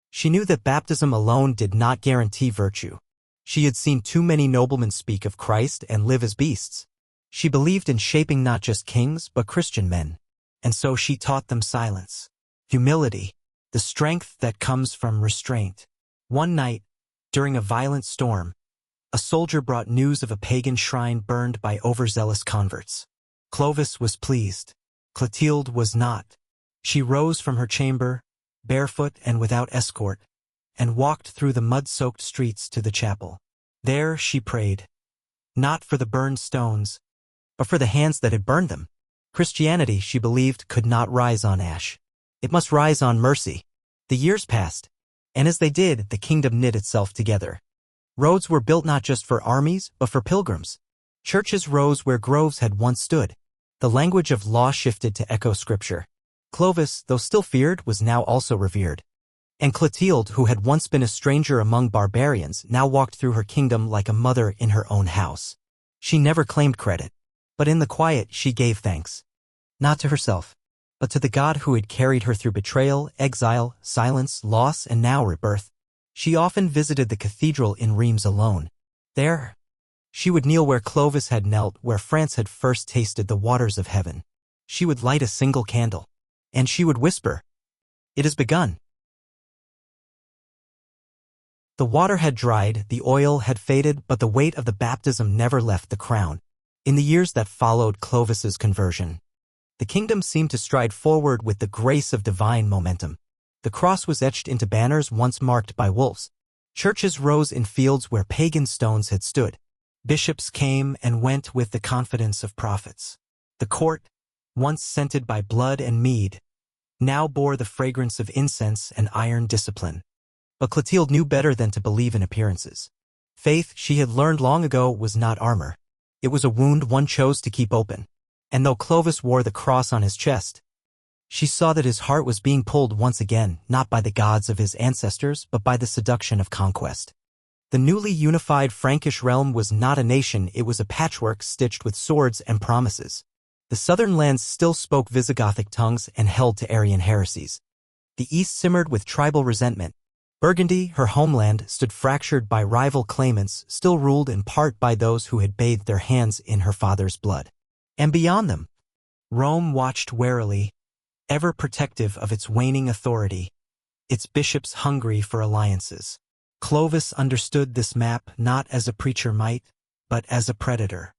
She knew that baptism alone did not guarantee virtue. She had seen too many noblemen speak of Christ and live as beasts. She believed in shaping not just kings, but Christian men. And so she taught them silence, humility, the strength that comes from restraint. One night, during a violent storm, a soldier brought news of a pagan shrine burned by overzealous converts. Clovis was pleased. Clotilde was not. She rose from her chamber, barefoot and without escort, and walked through the mud-soaked streets to the chapel. There she prayed, not for the burned stones, but for the hands that had burned them. Christianity, she believed, could not rise on ash. It must rise on mercy. The years passed, and as they did, the kingdom knit itself together. Roads were built not just for armies, but for pilgrims. Churches rose where groves had once stood. The language of law shifted to echo scripture. Clovis, though still feared, was now also revered. And Clotilde, who had once been a stranger among barbarians, now walked through her kingdom like a mother in her own house. She never claimed credit, but in the quiet she gave thanks. Not to herself, but to the God who had carried her through betrayal, exile, silence, loss, and now rebirth. She often visited the cathedral in Reims alone. There, she would kneel where Clovis had knelt, where France had first tasted the waters of heaven. She would light a single candle, and she would whisper, "It has begun." The water had dried, the oil had faded, but the weight of the baptism never left the crown. In the years that followed Clovis's conversion, the kingdom seemed to stride forward with the grace of divine momentum. The cross was etched into banners once marked by wolves. Churches rose in fields where pagan stones had stood. Bishops came and went with the confidence of prophets. The court, once scented by blood and mead, now bore the fragrance of incense and iron discipline. But Clotilde knew better than to believe in appearances. Faith, she had learned long ago, was not armor. It was a wound one chose to keep open. And though Clovis wore the cross on his chest, she saw that his heart was being pulled once again, not by the gods of his ancestors, but by the seduction of conquest. The newly unified Frankish realm was not a nation, it was a patchwork stitched with swords and promises. The southern lands still spoke Visigothic tongues and held to Arian heresies. The east simmered with tribal resentment. Burgundy, her homeland, stood fractured by rival claimants, still ruled in part by those who had bathed their hands in her father's blood. And beyond them, Rome watched warily, ever protective of its waning authority, its bishops hungry for alliances. Clovis understood this map not as a preacher might, but as a predator.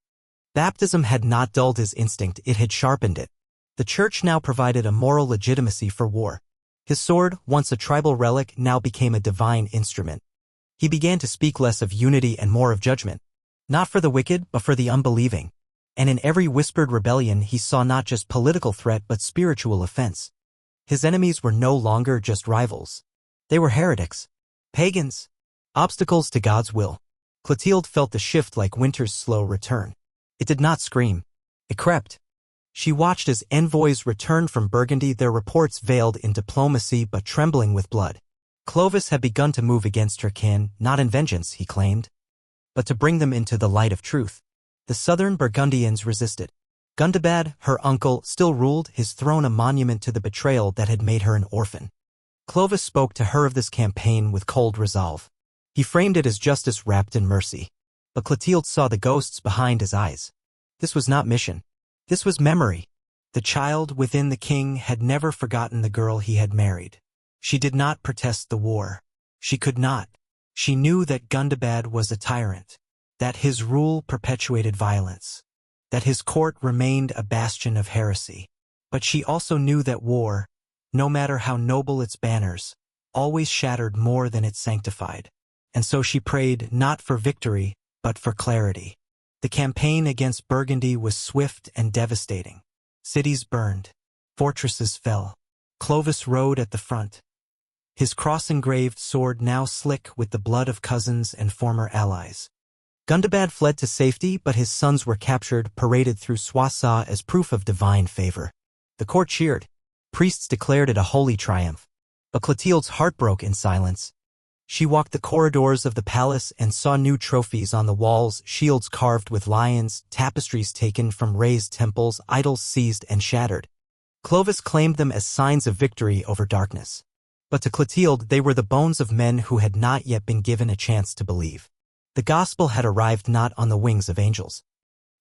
Baptism had not dulled his instinct, it had sharpened it. The church now provided a moral legitimacy for war. His sword, once a tribal relic, now became a divine instrument. He began to speak less of unity and more of judgment, not for the wicked, but for the unbelieving. And in every whispered rebellion he saw not just political threat but spiritual offense. His enemies were no longer just rivals. They were heretics, pagans, obstacles to God's will. Clotilde felt the shift like winter's slow return. It did not scream. It crept. She watched as envoys returned from Burgundy, their reports veiled in diplomacy but trembling with blood. Clovis had begun to move against her kin, not in vengeance, he claimed, but to bring them into the light of truth. The southern Burgundians resisted. Gundobad, her uncle, still ruled, his throne a monument to the betrayal that had made her an orphan. Clovis spoke to her of this campaign with cold resolve. He framed it as justice wrapped in mercy. But Clotilde saw the ghosts behind his eyes. This was not mission. This was memory. The child within the king had never forgotten the girl he had married. She did not protest the war. She could not. She knew that Gundobad was a tyrant, that his rule perpetuated violence, that his court remained a bastion of heresy. But she also knew that war, no matter how noble its banners, always shattered more than it sanctified. And so she prayed not for victory, but for clarity. The campaign against Burgundy was swift and devastating. Cities burned. Fortresses fell. Clovis rode at the front, his cross-engraved sword now slick with the blood of cousins and former allies. Gundobad fled to safety, but his sons were captured, paraded through Soissons as proof of divine favor. The court cheered. Priests declared it a holy triumph. But Clotilde's heart broke in silence. She walked the corridors of the palace and saw new trophies on the walls, shields carved with lions, tapestries taken from razed temples, idols seized and shattered. Clovis claimed them as signs of victory over darkness. But to Clotilde they were the bones of men who had not yet been given a chance to believe. The gospel had arrived not on the wings of angels,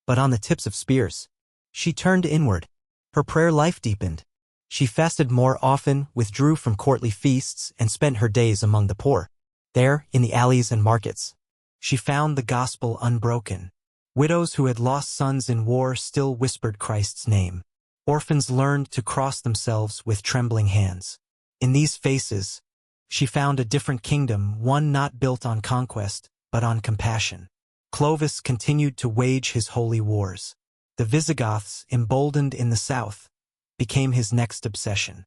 but on the tips of spears. She turned inward. Her prayer life deepened. She fasted more often, withdrew from courtly feasts, and spent her days among the poor. There, in the alleys and markets, she found the gospel unbroken. Widows who had lost sons in war still whispered Christ's name. Orphans learned to cross themselves with trembling hands. In these faces, she found a different kingdom, one not built on conquest, but on compassion. Clovis continued to wage his holy wars. The Visigoths, emboldened in the south, became his next obsession.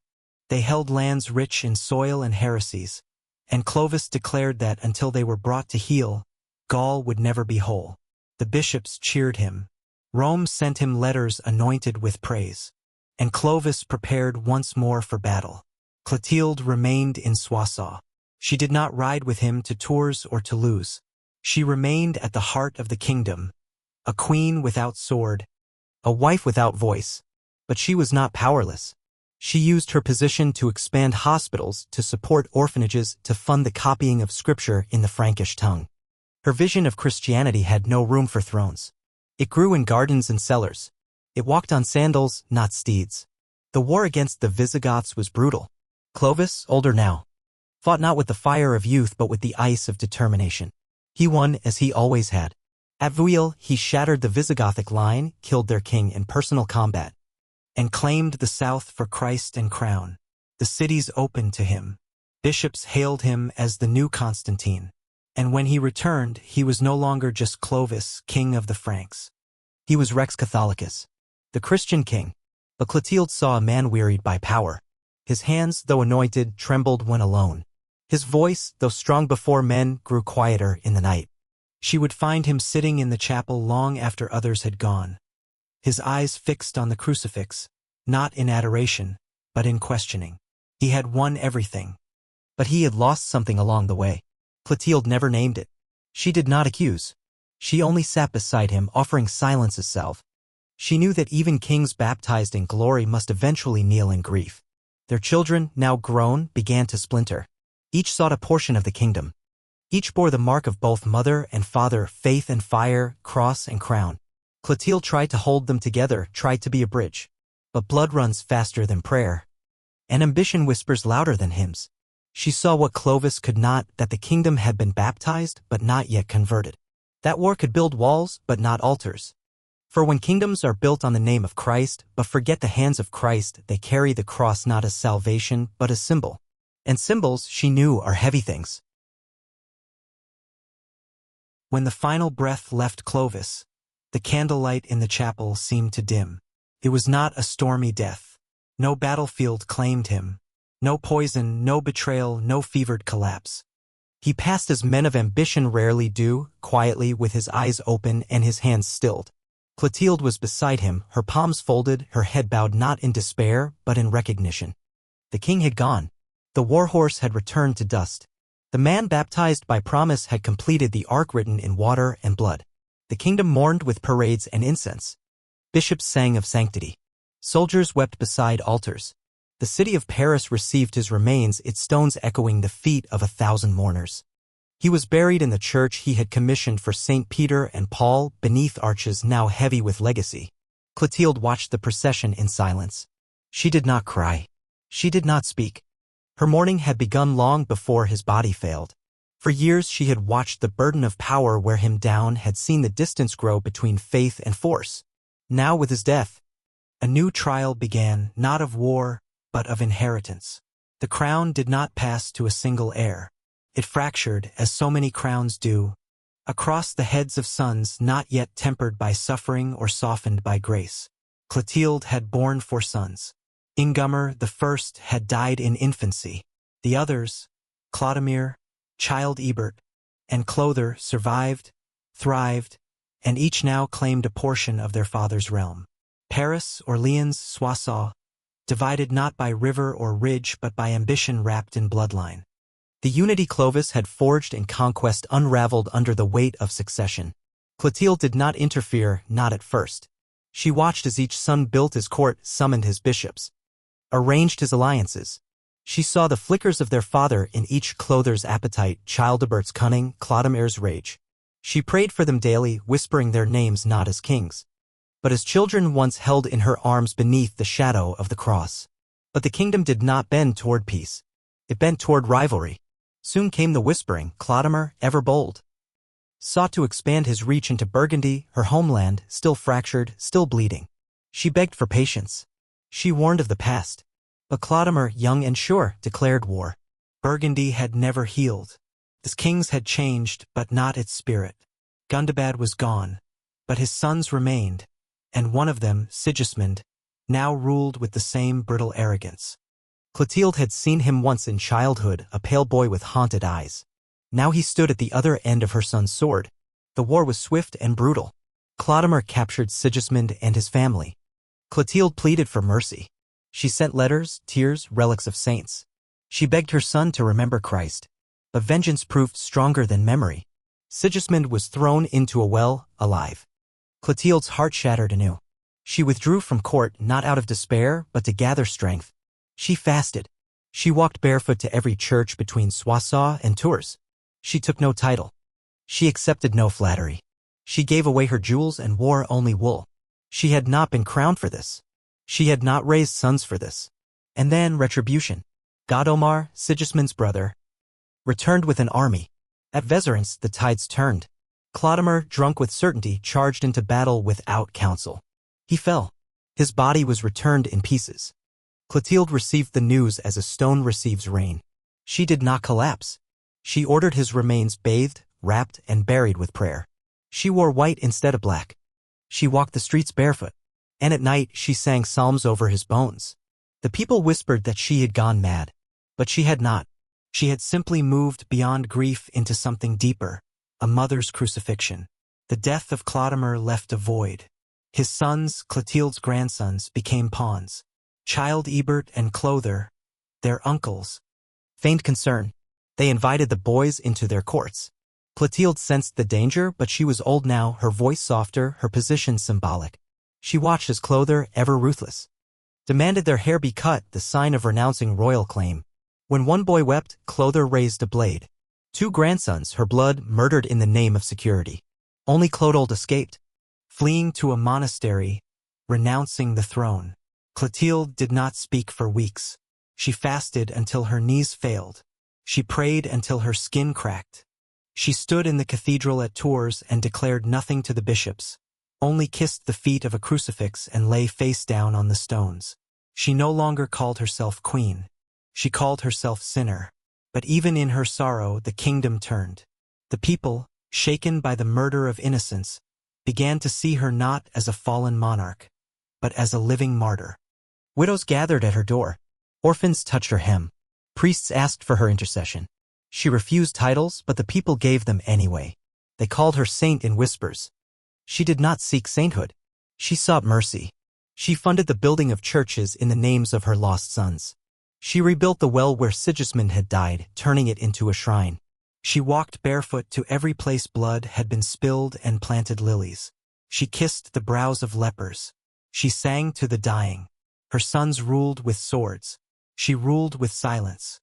They held lands rich in soil and heresies, and Clovis declared that until they were brought to heel, Gaul would never be whole. The bishops cheered him. Rome sent him letters anointed with praise, and Clovis prepared once more for battle. Clotilde remained in Soissons. She did not ride with him to Tours or Toulouse. She remained at the heart of the kingdom, a queen without sword, a wife without voice. But she was not powerless. She used her position to expand hospitals, to support orphanages, to fund the copying of scripture in the Frankish tongue. Her vision of Christianity had no room for thrones. It grew in gardens and cellars. It walked on sandals, not steeds. The war against the Visigoths was brutal. Clovis, older now, fought not with the fire of youth but with the ice of determination. He won as he always had. At Vuil, he shattered the Visigothic line, killed their king in personal combat, and claimed the south for Christ and crown. The cities opened to him. Bishops hailed him as the new Constantine. And when he returned, he was no longer just Clovis, king of the Franks. He was Rex Catholicus, the Christian king. But Clotilde saw a man wearied by power. His hands, though anointed, trembled when alone. His voice, though strong before men, grew quieter in the night. She would find him sitting in the chapel long after others had gone, his eyes fixed on the crucifix, not in adoration, but in questioning. He had won everything, but he had lost something along the way. Clotilde never named it. She did not accuse. She only sat beside him, offering silence as salve. She knew that even kings baptized in glory must eventually kneel in grief. Their children, now grown, began to splinter. Each sought a portion of the kingdom. Each bore the mark of both mother and father, faith and fire, cross and crown. Clotilde tried to hold them together, tried to be a bridge. But blood runs faster than prayer, and ambition whispers louder than hymns. She saw what Clovis could not, that the kingdom had been baptized but not yet converted. That war could build walls but not altars. For when kingdoms are built on the name of Christ but forget the hands of Christ, they carry the cross not as salvation but as symbol. And symbols, she knew, are heavy things. When the final breath left Clovis, the candlelight in the chapel seemed to dim. It was not a stormy death. No battlefield claimed him. No poison, no betrayal, no fevered collapse. He passed as men of ambition rarely do, quietly with his eyes open and his hands stilled. Clotilde was beside him, her palms folded, her head bowed not in despair, but in recognition. The king had gone. The warhorse had returned to dust. The man baptized by promise had completed the arc written in water and blood. The kingdom mourned with parades and incense. Bishops sang of sanctity. Soldiers wept beside altars. The city of Paris received his remains, its stones echoing the feet of 1,000 mourners. He was buried in the church he had commissioned for St. Peter and Paul, beneath arches now heavy with legacy. Clotilde watched the procession in silence. She did not cry. She did not speak. Her mourning had begun long before his body failed. For years she had watched the burden of power wear him down, had seen the distance grow between faith and force. Now with his death, a new trial began, not of war, but of inheritance. The crown did not pass to a single heir. It fractured, as so many crowns do, across the heads of sons not yet tempered by suffering or softened by grace. Clotilde had borne 4 sons. Ingomer, the first, had died in infancy. The others, Clodomir, child Ebert, and Clothaire, survived, thrived, and each now claimed a portion of their father's realm. Paris, Orleans, Soissons, divided not by river or ridge but by ambition wrapped in bloodline. The unity Clovis had forged in conquest unraveled under the weight of succession. Clotilde did not interfere, not at first. She watched as each son built his court, summoned his bishops, arranged his alliances. She saw the flickers of their father in each Clothaire's appetite, Childebert's cunning, Clodomir's rage. She prayed for them daily, whispering their names not as kings, but as children once held in her arms beneath the shadow of the cross. But the kingdom did not bend toward peace. It bent toward rivalry. Soon came the whispering. Clodomir, ever bold, sought to expand his reach into Burgundy, her homeland, still fractured, still bleeding. She begged for patience. She warned of the past. But Clodomir, young and sure, declared war. Burgundy had never healed. Its kings had changed, but not its spirit. Gundobad was gone, but his sons remained, and one of them, Sigismund, now ruled with the same brittle arrogance. Clotilde had seen him once in childhood, a pale boy with haunted eyes. Now he stood at the other end of her son's sword. The war was swift and brutal. Clodomir captured Sigismund and his family. Clotilde pleaded for mercy. She sent letters, tears, relics of saints. She begged her son to remember Christ. But vengeance proved stronger than memory. Sigismund was thrown into a well, alive. Clotilde's heart shattered anew. She withdrew from court not out of despair, but to gather strength. She fasted. She walked barefoot to every church between Soissons and Tours. She took no title. She accepted no flattery. She gave away her jewels and wore only wool. She had not been crowned for this. She had not raised sons for this. And then retribution. Godomar, Sigismund's brother, returned with an army. At Vezerance the tides turned. Clodomir, drunk with certainty, charged into battle without counsel. He fell. His body was returned in pieces. Clotilde received the news as a stone receives rain. She did not collapse. She ordered his remains bathed, wrapped, and buried with prayer. She wore white instead of black. She walked the streets barefoot. And at night she sang psalms over his bones. The people whispered that she had gone mad. But she had not. She had simply moved beyond grief into something deeper, a mother's crucifixion. The death of Clodomir left a void. His sons, Clotilde's grandsons, became pawns. Child Ebert and Clothaire, their uncles, feigned concern. They invited the boys into their courts. Clotilde sensed the danger, but she was old now, her voice softer, her position symbolic. She watched as Clothaire, ever ruthless, demanded their hair be cut, the sign of renouncing royal claim. When one boy wept, Clothaire raised a blade. 2 grandsons, her blood, murdered in the name of security. Only Clotilde escaped, fleeing to a monastery, renouncing the throne. Clotilde did not speak for weeks. She fasted until her knees failed. She prayed until her skin cracked. She stood in the cathedral at Tours and declared nothing to the bishops, only kissed the feet of a crucifix and lay face down on the stones. She no longer called herself queen. She called herself sinner. But even in her sorrow the kingdom turned. The people, shaken by the murder of innocents, began to see her not as a fallen monarch, but as a living martyr. Widows gathered at her door. Orphans touched her hem. Priests asked for her intercession. She refused titles, but the people gave them anyway. They called her saint in whispers. She did not seek sainthood. She sought mercy. She funded the building of churches in the names of her lost sons. She rebuilt the well where Sigismund had died, turning it into a shrine. She walked barefoot to every place blood had been spilled and planted lilies. She kissed the brows of lepers. She sang to the dying. Her sons ruled with swords. She ruled with silence.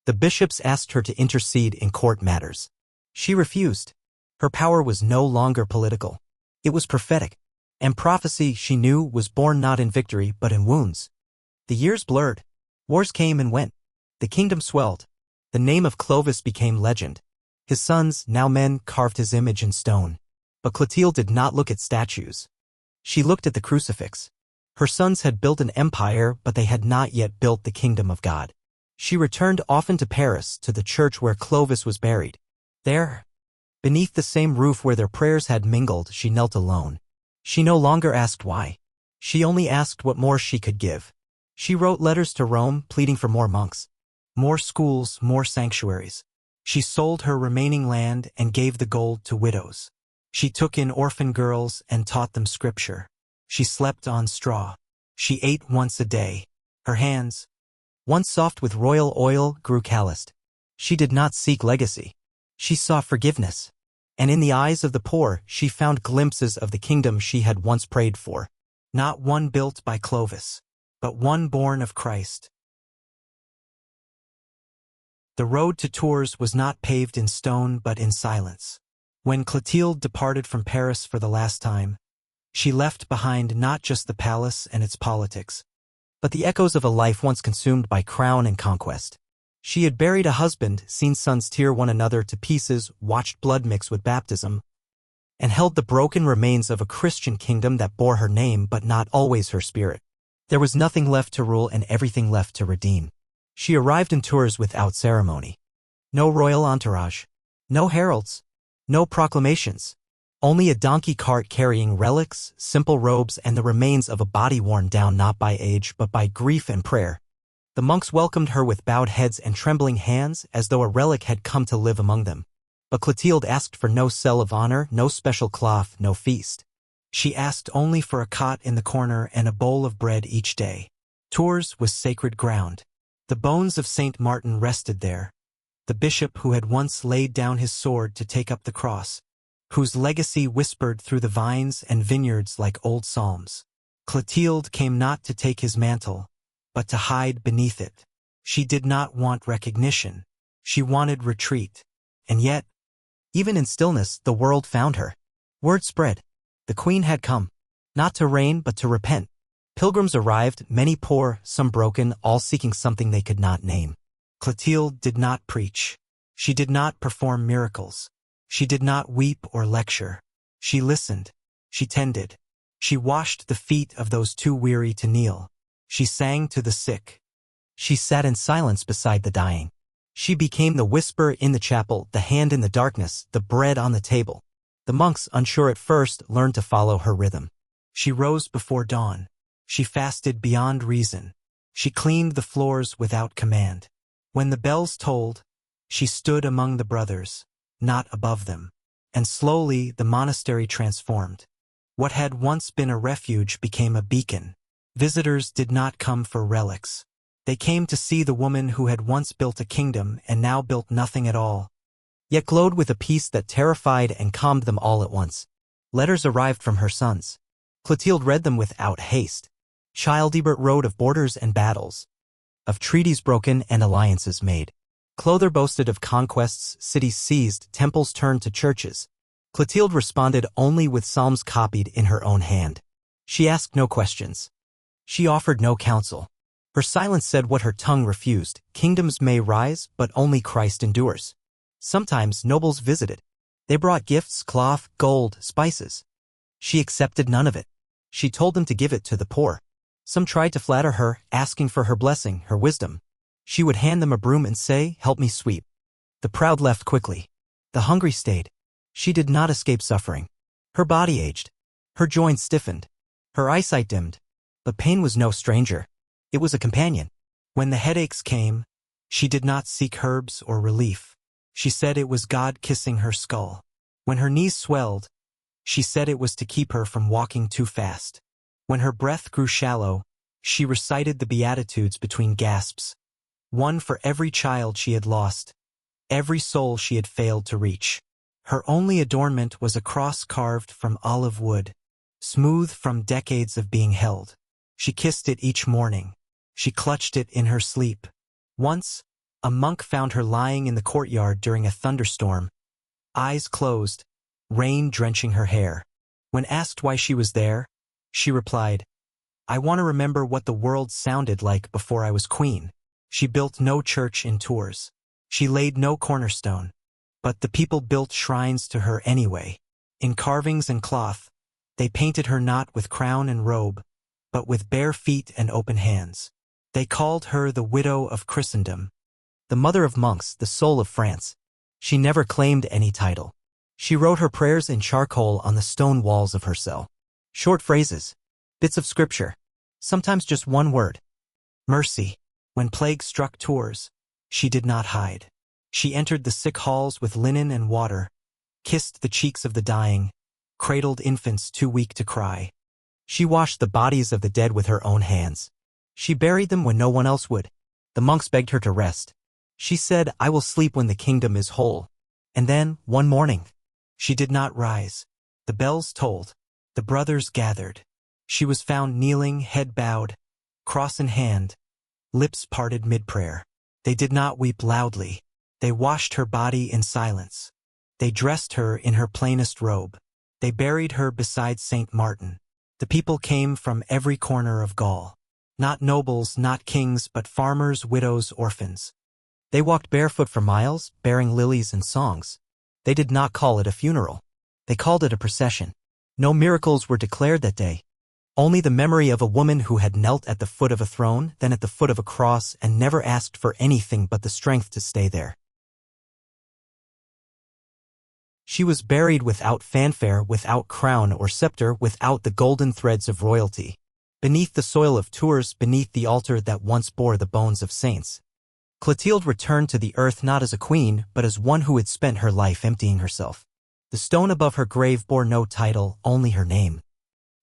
The bishops asked her to intercede in court matters. She refused. Her power was no longer political. It was prophetic. And prophecy, she knew, was born not in victory but in wounds. The years blurred. Wars came and went. The kingdom swelled. The name of Clovis became legend. His sons, now men, carved his image in stone. But Clotilde did not look at statues. She looked at the crucifix. Her sons had built an empire, but they had not yet built the kingdom of God. She returned often to Paris, to the church where Clovis was buried. There, beneath the same roof where their prayers had mingled, she knelt alone. She no longer asked why. She only asked what more she could give. She wrote letters to Rome, pleading for more monks, more schools, more sanctuaries. She sold her remaining land and gave the gold to widows. She took in orphan girls and taught them scripture. She slept on straw. She ate once a day. Her hands, once soft with royal oil, grew calloused. She did not seek legacy. She sought forgiveness. And in the eyes of the poor, she found glimpses of the kingdom she had once prayed for. Not one built by Clovis, but one born of Christ. The road to Tours was not paved in stone but in silence. When Clotilde departed from Paris for the last time, she left behind not just the palace and its politics, but the echoes of a life once consumed by crown and conquest. She had buried a husband, seen sons tear one another to pieces, watched blood mix with baptism, and held the broken remains of a Christian kingdom that bore her name but not always her spirit. There was nothing left to rule and everything left to redeem. She arrived in Tours without ceremony. No royal entourage. No heralds. No proclamations. Only a donkey cart carrying relics, simple robes, and the remains of a body worn down not by age but by grief and prayer. The monks welcomed her with bowed heads and trembling hands as though a relic had come to live among them. But Clotilde asked for no cell of honor, no special cloth, no feast. She asked only for a cot in the corner and a bowl of bread each day. Tours was sacred ground. The bones of Saint Martin rested there, the bishop who had once laid down his sword to take up the cross, whose legacy whispered through the vines and vineyards like old psalms. Clotilde came not to take his mantle, but to hide beneath it. She did not want recognition. She wanted retreat. And yet, even in stillness, the world found her. Word spread. The queen had come, not to reign but to repent. Pilgrims arrived, many poor, some broken, all seeking something they could not name. Clotilde did not preach. She did not perform miracles. She did not weep or lecture. She listened. She tended. She washed the feet of those too weary to kneel. She sang to the sick. She sat in silence beside the dying. She became the whisper in the chapel, the hand in the darkness, the bread on the table. The monks, unsure at first, learned to follow her rhythm. She rose before dawn. She fasted beyond reason. She cleaned the floors without command. When the bells tolled, she stood among the brothers, not above them. And slowly the monastery transformed. What had once been a refuge became a beacon. Visitors did not come for relics. They came to see the woman who had once built a kingdom and now built nothing at all, yet glowed with a peace that terrified and calmed them all at once. Letters arrived from her sons. Clotilde read them without haste. Childebert wrote of borders and battles, of treaties broken and alliances made. Clotilde boasted of conquests, cities seized, temples turned to churches. Clotilde responded only with psalms copied in her own hand. She asked no questions. She offered no counsel. Her silence said what her tongue refused. Kingdoms may rise, but only Christ endures. Sometimes nobles visited. They brought gifts, cloth, gold, spices. She accepted none of it. She told them to give it to the poor. Some tried to flatter her, asking for her blessing, her wisdom. She would hand them a broom and say, "Help me sweep." The proud left quickly. The hungry stayed. She did not escape suffering. Her body aged. Her joints stiffened. Her eyesight dimmed. But pain was no stranger. It was a companion. When the headaches came, she did not seek herbs or relief. She said it was God kissing her skull. When her knees swelled, she said it was to keep her from walking too fast. When her breath grew shallow, she recited the Beatitudes between gasps. one for every child she had lost, every soul she had failed to reach. Her only adornment was a cross carved from olive wood, smooth from decades of being held. She kissed it each morning. She clutched it in her sleep. Once, a monk found her lying in the courtyard during a thunderstorm, eyes closed, rain drenching her hair. When asked why she was there, she replied, "I want to remember what the world sounded like before I was queen." She built no church in Tours. She laid no cornerstone. But the people built shrines to her anyway. In carvings and cloth, they painted her not with crown and robe, but with bare feet and open hands. They called her the widow of Christendom, the mother of monks, the soul of France. She never claimed any title. She wrote her prayers in charcoal on the stone walls of her cell. Short phrases, bits of scripture, sometimes just one word. Mercy. When plague struck Tours, she did not hide. She entered the sick halls with linen and water, kissed the cheeks of the dying, cradled infants too weak to cry. She washed the bodies of the dead with her own hands. She buried them when no one else would. The monks begged her to rest. She said, "I will sleep when the kingdom is whole." And then, one morning, she did not rise. The bells tolled. The brothers gathered. She was found kneeling, head bowed, cross in hand, lips parted mid-prayer. They did not weep loudly. They washed her body in silence. They dressed her in her plainest robe. They buried her beside Saint Martin. The people came from every corner of Gaul. Not nobles, not kings, but farmers, widows, orphans. They walked barefoot for miles, bearing lilies and songs. They did not call it a funeral. They called it a procession. No miracles were declared that day. Only the memory of a woman who had knelt at the foot of a throne, then at the foot of a cross, and never asked for anything but the strength to stay there. She was buried without fanfare, without crown or scepter, without the golden threads of royalty. Beneath the soil of Tours, beneath the altar that once bore the bones of saints. Clotilde returned to the earth not as a queen, but as one who had spent her life emptying herself. The stone above her grave bore no title, only her name.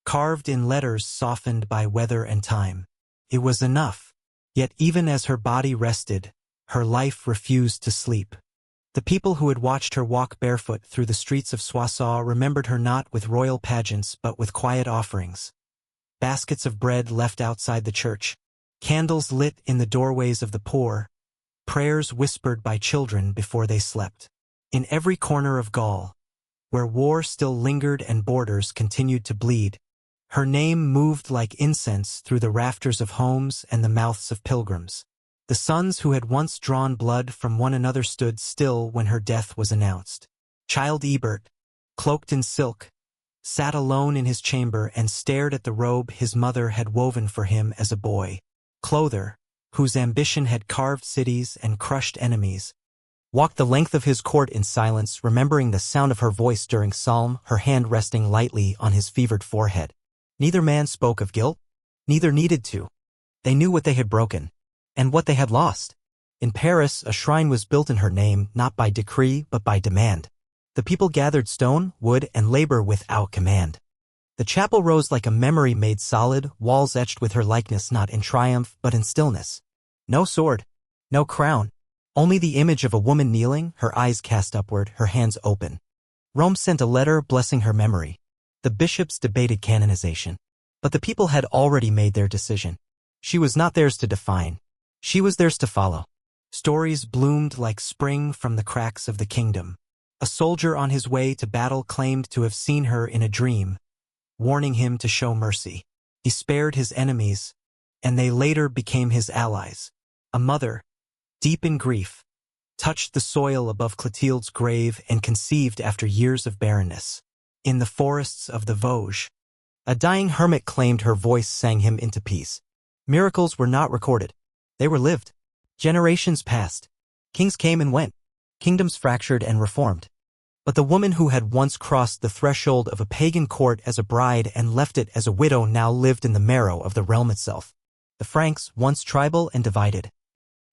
Carved in letters softened by weather and time. It was enough. Yet even as her body rested, her life refused to sleep. The people who had watched her walk barefoot through the streets of Soissons remembered her not with royal pageants but with quiet offerings. Baskets of bread left outside the church, candles lit in the doorways of the poor, prayers whispered by children before they slept. In every corner of Gaul, where war still lingered and borders continued to bleed, her name moved like incense through the rafters of homes and the mouths of pilgrims. The sons who had once drawn blood from one another stood still when her death was announced. Child Ebert, cloaked in silk, sat alone in his chamber and stared at the robe his mother had woven for him as a boy. Clothier, whose ambition had carved cities and crushed enemies, walked the length of his court in silence, remembering the sound of her voice during psalm, her hand resting lightly on his fevered forehead. Neither man spoke of guilt, neither needed to. They knew what they had broken, and what they had lost. In Paris, a shrine was built in her name, not by decree but by demand. The people gathered stone, wood, and labor without command. The chapel rose like a memory made solid, walls etched with her likeness not in triumph but in stillness. No sword, no crown, only the image of a woman kneeling, her eyes cast upward, her hands open. Rome sent a letter blessing her memory. The bishops debated canonization. But the people had already made their decision. She was not theirs to define. She was theirs to follow. Stories bloomed like spring from the cracks of the kingdom. A soldier on his way to battle claimed to have seen her in a dream, warning him to show mercy. He spared his enemies, and they later became his allies. A mother, deep in grief, touched the soil above Clotilde's grave and conceived after years of barrenness. In the forests of the Vosges, a dying hermit claimed her voice sang him into peace. Miracles were not recorded. They were lived. Generations passed. Kings came and went. Kingdoms fractured and reformed. But the woman who had once crossed the threshold of a pagan court as a bride and left it as a widow now lived in the marrow of the realm itself. The Franks, once tribal and divided,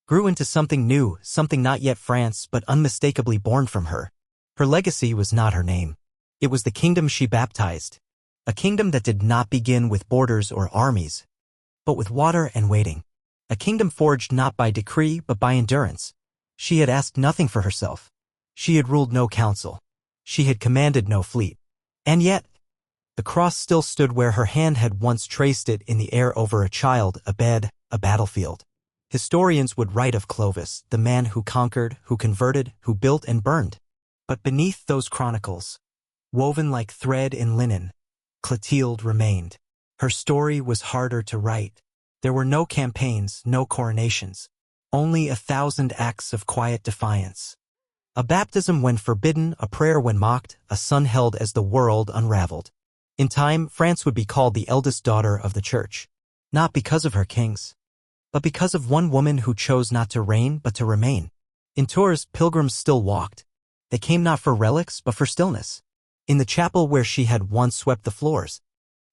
grew into something new, something not yet France but unmistakably born from her. Her legacy was not her name. It was the kingdom she baptized. A kingdom that did not begin with borders or armies, but with water and waiting. a kingdom forged not by decree but by endurance. She had asked nothing for herself. She had ruled no council. She had commanded no fleet. And yet, the cross still stood where her hand had once traced it, in the air over a child, a bed, a battlefield. Historians would write of Clovis, the man who conquered, who converted, who built and burned. But beneath those chronicles, woven like thread in linen, Clotilde remained. Her story was harder to write. There were no campaigns, no coronations, only 1,000 acts of quiet defiance. A baptism when forbidden, a prayer when mocked, a son held as the world unraveled. In time, France would be called the eldest daughter of the church, not because of her kings, but because of one woman who chose not to reign but to remain. In Tours, pilgrims still walked. They came not for relics but for stillness. In the chapel where she had once swept the floors,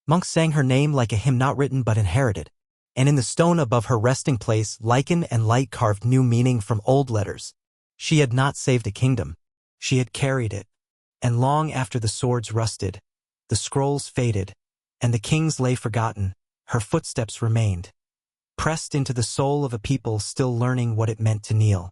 monks sang her name like a hymn not written but inherited. And in the stone above her resting place, lichen and light carved new meaning from old letters. She had not saved a kingdom. She had carried it. And long after the swords rusted, the scrolls faded, and the kings lay forgotten, her footsteps remained, pressed into the soul of a people still learning what it meant to kneel.